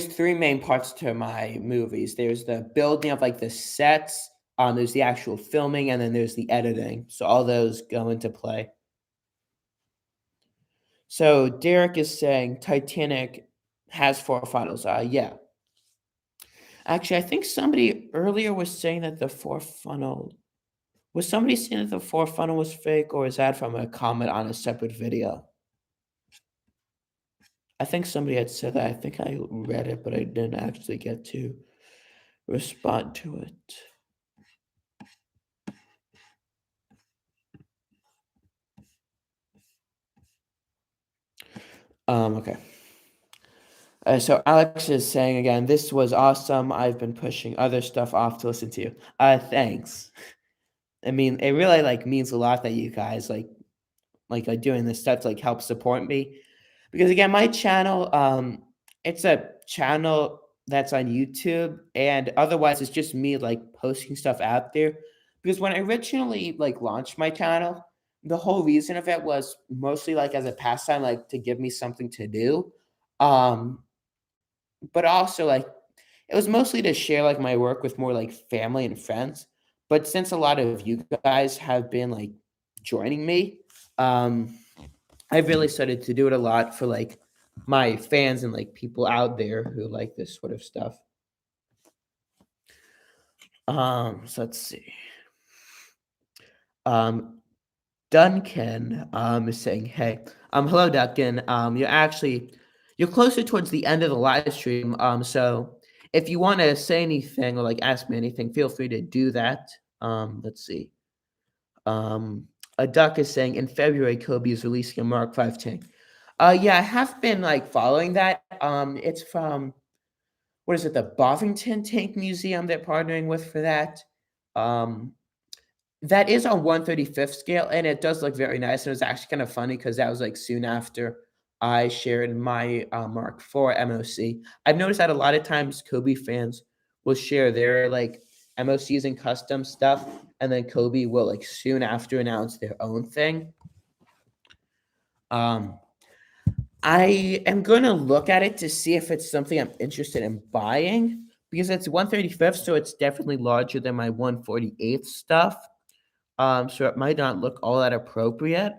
Speaker 1: three main parts to my movies. There's the building of like the sets, there's the actual filming, and then there's the editing. So all those go into play. So Derek is saying Titanic has four funnels. Yeah. Actually, I think somebody earlier was saying that the four funnel was somebody saying that the four funnel was fake, or is that from a comment on a separate video? I think somebody had said that. I think I read it, but I didn't actually get to respond to it. Okay. So Alex is saying again, this was awesome. I've been pushing other stuff off to listen to you. Thanks. I mean, it really like means a lot that you guys like doing this stuff to like help support me. Because again, my channel, it's a channel that's on YouTube, and otherwise it's just me like posting stuff out there. Because when I originally like launched my channel, the whole reason of it was mostly like as a pastime, like to give me something to do. Um, but also like it was mostly to share like my work with more like family and friends. But since a lot of you guys have been like joining me, um, I've really started to do it a lot for like my fans and like people out there who like this sort of stuff. So let's see. Um, Duncan is saying, "Hey, hello, Duncan. You're closer towards the end of the live stream. So if you want to say anything or like ask me anything, feel free to do that. Let's see. Um, a duck is saying in February, Cobi is releasing a Mark 5 tank. Yeah, I have been like following that. It's from what is it, the Bovington Tank Museum they're partnering with for that. Um, that is on 1/35th scale, and it does look very nice. And it was actually kind of funny because that was like soon after I shared my Mark IV MOC. I've noticed that a lot of times Cobi fans will share their like MOCs and custom stuff, and then Cobi will like soon after announce their own thing. Um, I am gonna look at it to see if it's something I'm interested in buying because it's 1/35th, so it's definitely larger than my 1/48th stuff. So it might not look all that appropriate,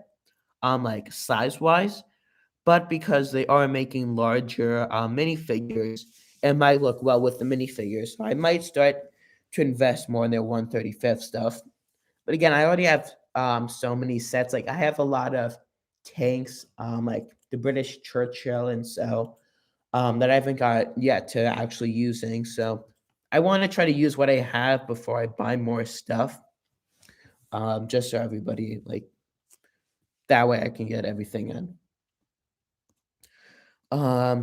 Speaker 1: like size-wise, but because they are making larger minifigures, it might look well with the minifigures. So I might start to invest more in their 1/35th stuff. But again, I already have so many sets. Like I have a lot of tanks, like the British Churchill, and so that I haven't got yet to actually using. So I want to try to use what I have before I buy more stuff. Just so everybody like that way I can get everything in.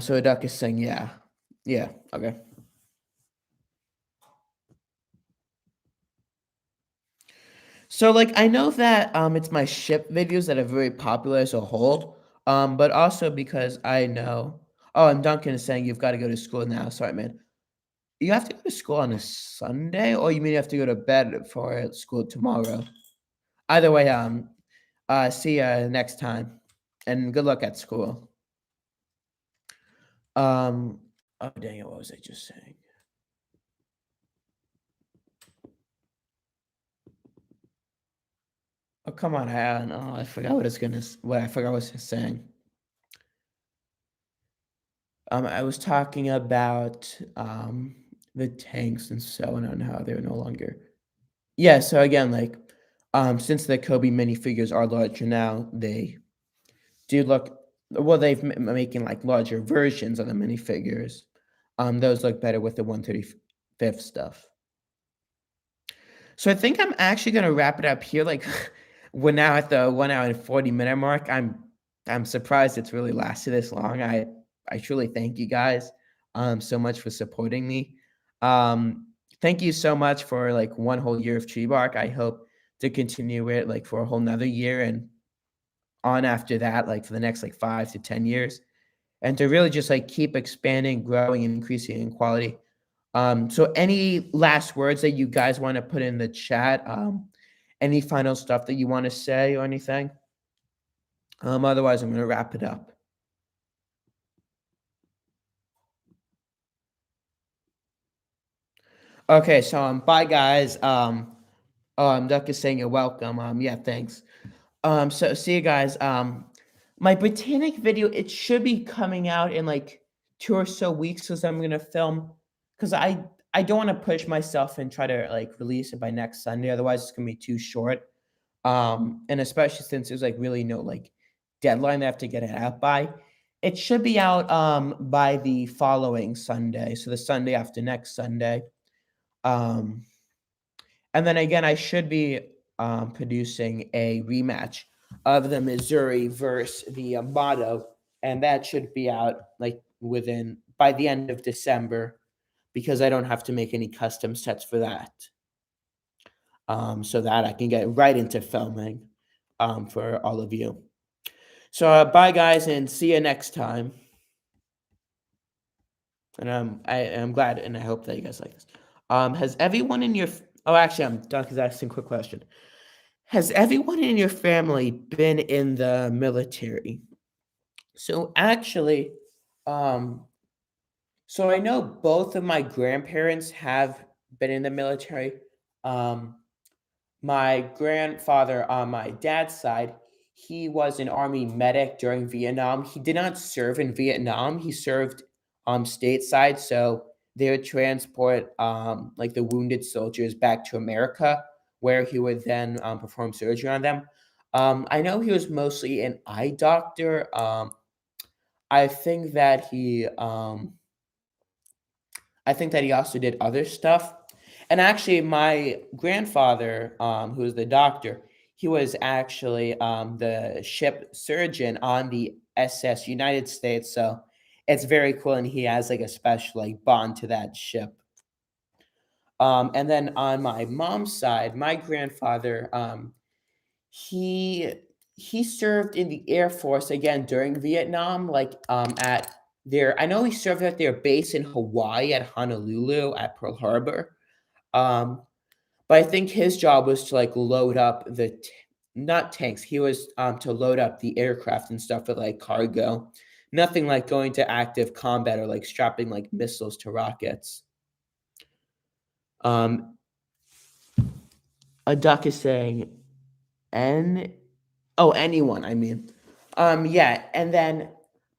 Speaker 1: So Duck is saying, yeah. Yeah, okay. So like I know that it's my ship videos that are very popular as a whole. But also because I know and Duncan is saying you've got to go to school now. Sorry, man. You have to go to school on a Sunday, or you mean you have to go to bed for school tomorrow? Either way, see you next time, and good luck at school. Um, oh dang it, what was I just saying? Oh, come on, I don't know. I forgot what it's gonna. What I forgot what I was saying. I was talking about the tanks and so on and how they're no longer. Yeah. So again, like, since the Kobe minifigures are larger now, they do look. Well, they've making like larger versions of the minifigures. Those look better with the 135th stuff. So I think I'm actually gonna wrap it up here. Like, we're now at the 1 hour and 40-minute mark. I'm surprised it's really lasted this long. I truly thank you guys so much for supporting me. Thank you so much for like one whole year of TreeBark. I hope to continue it like for a whole nother year and on after that, like for the next like 5 to 10 years, and to really just like keep expanding, growing, and increasing in quality. So any last words that you guys want to put in the chat? Any final stuff that you want to say or anything? Otherwise, I'm going to wrap it up. Okay, so bye guys. Duck is saying you're welcome. Yeah, thanks. So see you guys. My Botanic video, it should be coming out in like 2 or so weeks because I'm gonna film because I don't want to push myself and try to like release it by next Sunday. Otherwise, it's gonna be too short. And especially since there's like really no like deadline I have to get it out by. It should be out by the following Sunday, so the Sunday after next Sunday. Um, and then again, I should be producing a rematch of the Missouri versus the Motto, and that should be out like within by the end of December because I don't have to make any custom sets for that. So that I can get right into filming for all of you. So bye guys, and see you next time. And I'm glad, and I hope that you guys like this. Has everyone in your oh actually I'm Doc is asking a quick question. Has everyone in your family been in the military? So actually, um, so I know both of my grandparents have been in the military. Um, my grandfather on my dad's side, he was an army medic during Vietnam. He did not serve in Vietnam. He served stateside, so they would transport like the wounded soldiers back to America, where he would then perform surgery on them. I know he was mostly an eye doctor. I think that he I think that he also did other stuff. And actually, my grandfather, who was the doctor, he was actually the ship surgeon on the SS United States. So it's very cool, and he has like a special like bond to that ship. And then on my mom's side, my grandfather, he he served in the Air Force again during Vietnam, like at their I know he served at their base in Hawaii at Honolulu at Pearl Harbor. Um, but I think his job was to like load up the not tanks. He was to load up the aircraft and stuff with like cargo. Nothing like going to active combat or like strapping like missiles to rockets. Um, a duck is saying, "N oh, anyone, I mean." Yeah, and then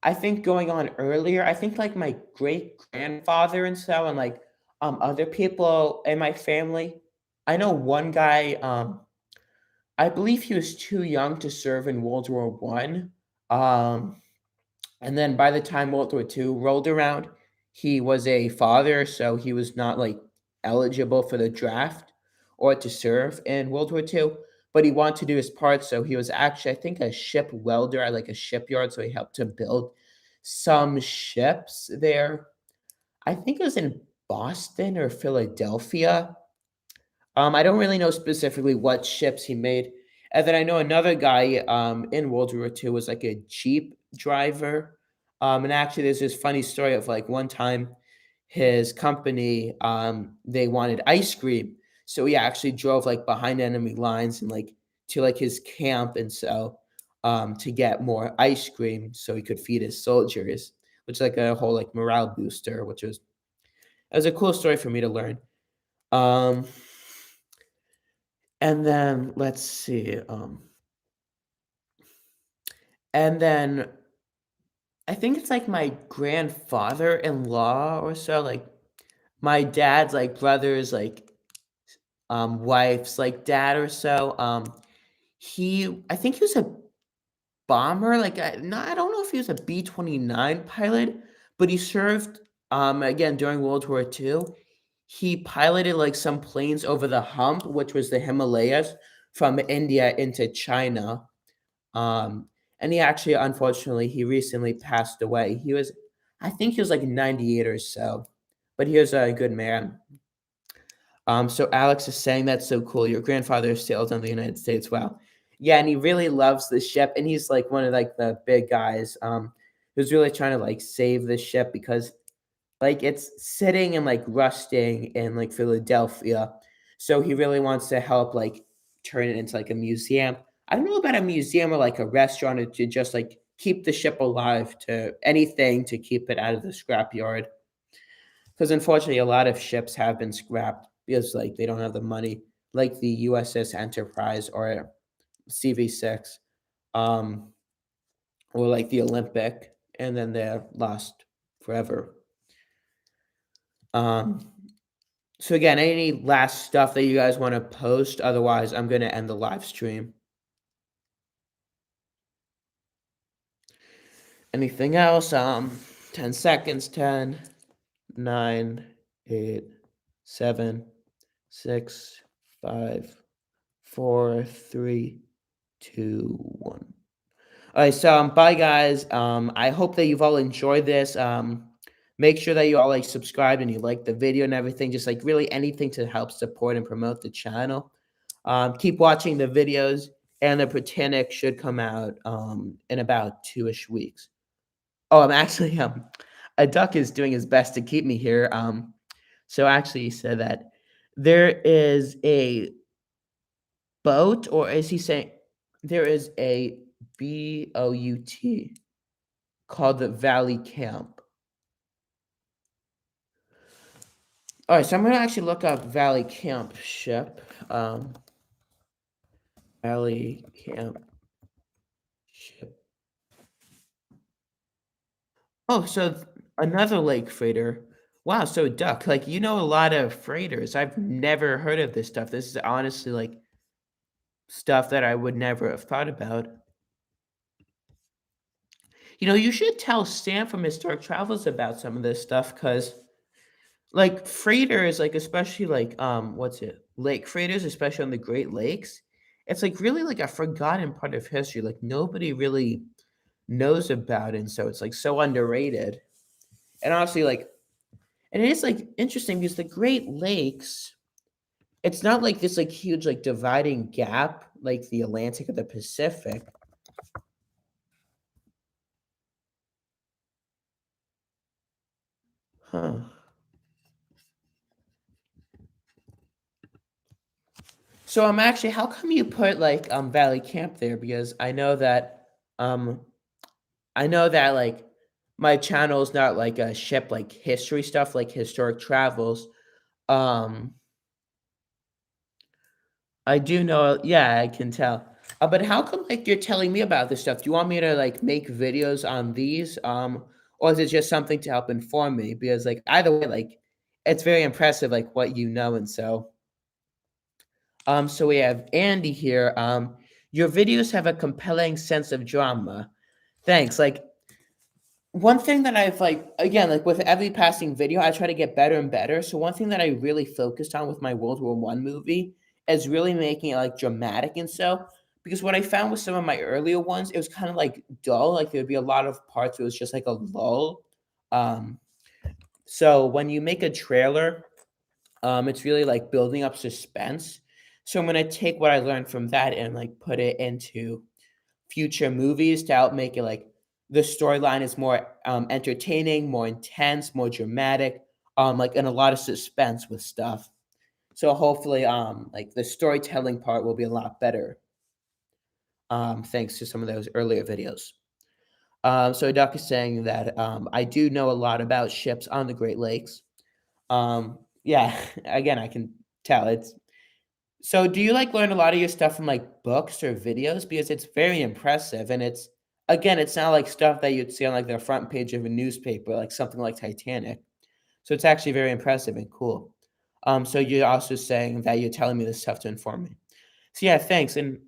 Speaker 1: I think going on earlier, I think like my great grandfather and so and like other people in my family. I know one guy, I believe he was too young to serve in World War One. And then by the time World War Two rolled around, he was a father, so he was not like eligible for the draft or to serve in World War Two. But he wanted to do his part, so he was actually, I think, a ship welder at like a shipyard. So he helped to build some ships there. I think it was in Boston or Philadelphia. I don't really know specifically what ships he made. And then I know another guy in World War II was like a Jeep driver. And actually, there's this funny story of like one time his company they wanted ice cream, so he actually drove like behind enemy lines and like to like his camp, and so to get more ice cream so he could feed his soldiers, which is like a whole like morale booster, which was it was a cool story for me to learn. Um, And then let's see, and then I think it's like my grandfather-in-law or so, like my dad's like brother's like wife's like dad or so. I think he was a bomber, like, no, I don't know if he was a B-29 pilot, but he served, again, during World War II. He piloted, like, some planes over the hump, which was the Himalayas, from India into China, um, and he actually, unfortunately, he recently passed away. I think he was, like, 98 or so, but he was a good man. So Alex is saying that's so cool. Your grandfather sailed on the United States. Wow. Yeah, and he really loves the ship, and he's like one of like the big guys who's really trying to like save the ship because like it's sitting and like rusting in like Philadelphia. So he really wants to help like turn it into like a museum. I don't know about a museum or like a restaurant or to just like keep the ship alive to anything to keep it out of the scrapyard. Because unfortunately, a lot of ships have been scrapped because like they don't have the money, like the USS Enterprise or CV6, um, or like the Olympic, and then they're lost forever. Um, so again, any last stuff that you guys want to post? Otherwise, I'm gonna end the live stream. Anything else? 10 seconds. 10, 9, 8, 7, 6, 5, 4, 3, 2, 1. All right, so bye guys. I hope that you've all enjoyed this. Make sure that you all like subscribe and you like the video and everything. Just like really anything to help support and promote the channel. Keep watching the videos, and the Titanic should come out in about 2-ish weeks. Oh, I'm actually a duck is doing his best to keep me here. So actually, he said that there is a boat, or is he saying there is a BOUT called the Valley Camp? All right, so I'm gonna actually look up Valley Camp ship. Valley Camp ship. Oh, so another lake freighter. Wow, so Duck, like you know a lot of freighters. I've never heard of this stuff. This is honestly like stuff that I would never have thought about. You should tell Sam from Historic Travels about some of this stuff because, like, freighters, like, especially, like, what's it? Lake freighters, especially on the Great Lakes, it's, like, really, like, a forgotten part of history. Like, nobody really knows about it, and so it's, like, so underrated. And honestly, like, and it is, like, interesting because the Great Lakes, it's not like this, like, huge, like, dividing gap like the Atlantic or the Pacific. Huh. So I'm actually how come you put like Valley Camp there? Because um I know that like my channel is not like a ship like history stuff like historic travels. Um I do know, yeah, I can tell. But how come like you're telling me about this stuff? Do you want me to like make videos on these? Or is it just something to help inform me? Because like either way, like it's very impressive like what you know, and so so we have Andy here. Your videos have a compelling sense of drama. Thanks. Like one thing that I've like again, like with every passing video, I try to get better and better. So one thing that I really focused on with my World War I movie is really making it like dramatic and so because what I found with some of my earlier ones, it was kind of like dull. Like there'd be a lot of parts where it was just like a lull. Um, so when you make a trailer, it's really like building up suspense. So I'm gonna take what I learned from that and like put it into future movies to help make it like the storyline is more entertaining, more intense, more dramatic, like and a lot of suspense with stuff. So hopefully, like the storytelling part will be a lot better, thanks to some of those earlier videos. So Doc is saying that I do know a lot about ships on the Great Lakes. Yeah, again, I can tell it's So do you, like, learn a lot of your stuff from, like, books or videos? Because it's very impressive, and it's again, it's not like stuff that you'd see on, like, the front page of a newspaper, like something like Titanic. So it's actually very impressive and cool. So you're also saying that you're telling me this stuff to inform me. So yeah, thanks, and,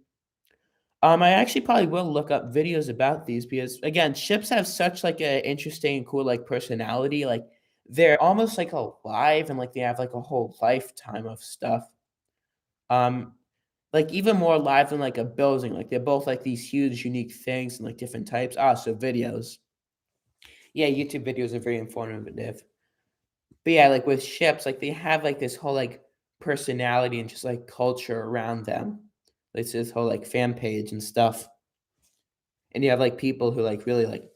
Speaker 1: I actually probably will look up videos about these because, again, ships have such, like, a interesting and cool, like, personality, like, they're almost, like, alive and, like, they have, like, a whole lifetime of stuff. Um, like, even more alive than, like, a building, like, they're both, like, these huge unique things and, like, different types. So videos. Yeah, YouTube videos are very informative. But, yeah, like, with ships, like, they have, like, this whole, like, personality and just, like, culture around them. Like, this whole, like, fan page and stuff. And you have, like, people who, like, really, like,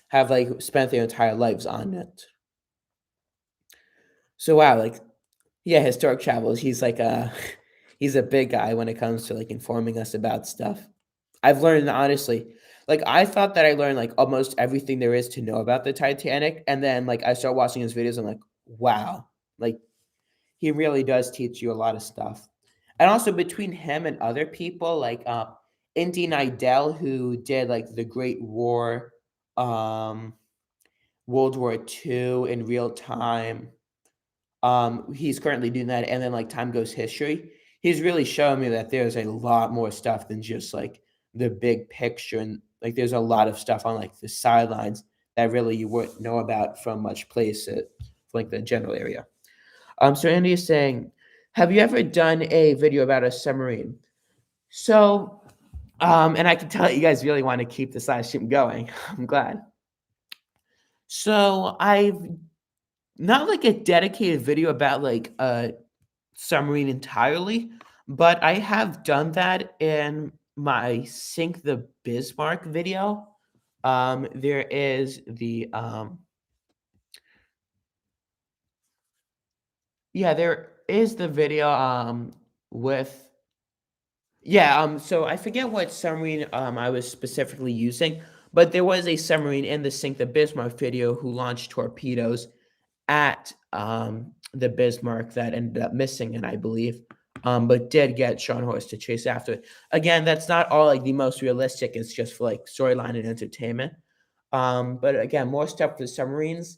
Speaker 1: have, like, spent their entire lives on it. So, wow, like, yeah, historic travels, he's like a he's a big guy when it comes to, like, informing us about stuff. I've learned honestly, like, I thought that I learned, like, almost everything there is to know about the Titanic, and then, like, I start watching his videos, I'm like, "Wow." Like, he really does teach you a lot of stuff. And also between him and other people, like, Indy Neidell, who did, like, the Great War, um, World War II in real time. He's currently doing that, and then, like, Time Goes History. He's really showing me that there's a lot more stuff than just, like, the big picture, and, like, there's a lot of stuff on, like, the sidelines that really you wouldn't know about from much place at, like, the general area. So Andy is saying, "Have you ever done a video about a submarine?" So, and I can tell you guys really wanna keep this live stream going. I'm glad. So, I've not, like, a dedicated video about, like, a submarine entirely, but I have done that in my Sink the Bismarck video. There is the, yeah, there is the video, with yeah, so I forget what submarine, I was specifically using, but there was a submarine in the Sink the Bismarck video who launched torpedoes at, the Bismarck that ended up missing it, I believe, but did get Sean Horst to chase after it. Again, that's not all, like, the most realistic, it's just for, like, storyline and entertainment. But again, more stuff for submarines.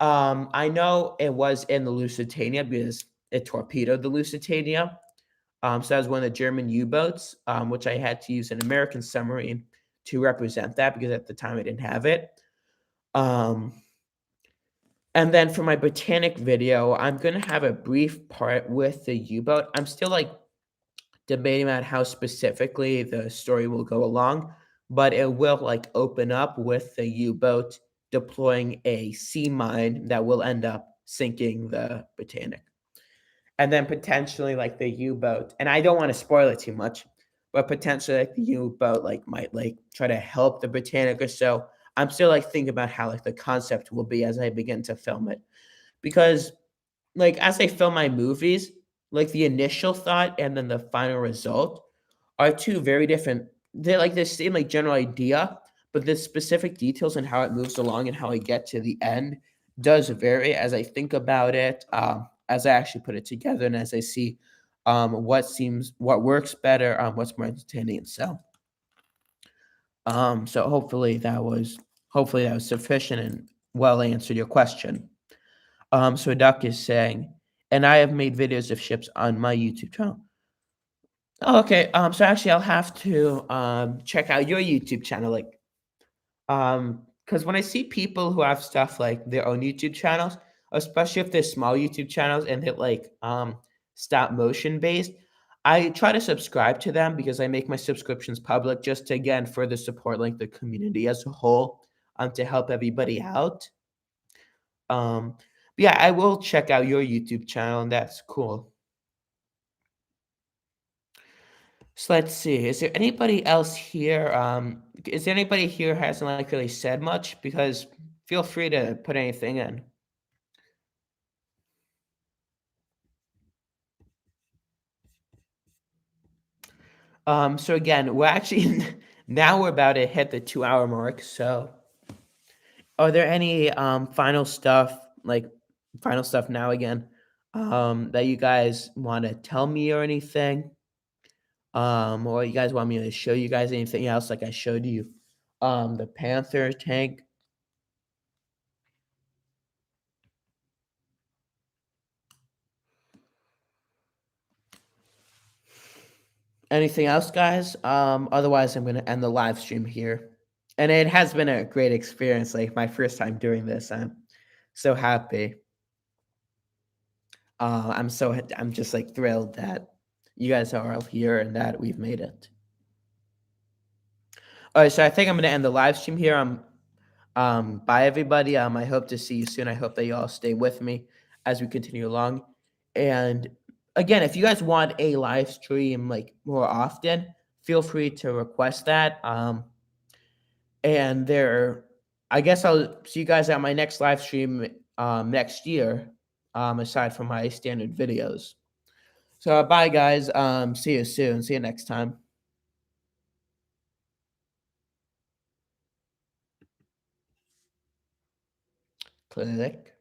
Speaker 1: I know it was in the Lusitania because it torpedoed the Lusitania. So that was one of the German U-boats, which I had to use an American submarine to represent that because at the time I didn't have it. Um And then for my Botanic video, I'm gonna have a brief part with the U-boat. I'm still, like, debating on how specifically the story will go along, but it will, like, open up with the U-boat deploying a sea mine that will end up sinking the Botanic. And then potentially, like, the U-boat and I don't wanna spoil it too much, but potentially, like, the U-boat, like, might, like, try to help the Britannica, so I'm still, like, thinking about how, like, the concept will be as I begin to film it. Because, like, as I film my movies, like, the initial thought and then the final result are 2 very different they're, like, the same, like, general idea, but the specific details and how it moves along and how I get to the end does vary as I think about it, as I actually put it together and as I see, what works better, what's more entertaining, so hopefully that was sufficient and well answered your question. So Duck is saying, and I have made videos of ships on my YouTube channel. Oh, okay. So actually, I'll have to check out your YouTube channel, like, because when I see people who have stuff like their own YouTube channels, especially if they're small YouTube channels and they're like stop motion based, I try to subscribe to them because I make my subscriptions public just to again further support like the community as a whole, to help everybody out. But yeah, I will check out your YouTube channel, and that's cool. So let's see. Is there anybody else here? Is there anybody here who hasn't like really said much? Because feel free to put anything in. So again, we're actually now we're about to hit the 2 hour mark. So are there any final stuff now again? that you guys want to tell me or anything. Or you guys want me to show you guys anything else like I showed you the Panther tank. Anything else, guys? Otherwise, I'm going to end the live stream here. And it has been a great experience, like my first time doing this. I'm so happy. I'm just like thrilled that you guys are all here and that we've made it. All right, so I think I'm going to end the live stream here. Bye, everybody. I hope to see you soon. I hope that you all stay with me as we continue along. And again, if you guys want a live stream like more often, feel free to request that. And I guess I'll see you guys at my next live stream next year, aside from my standard videos. So bye, guys. See you soon. See you next time. Click.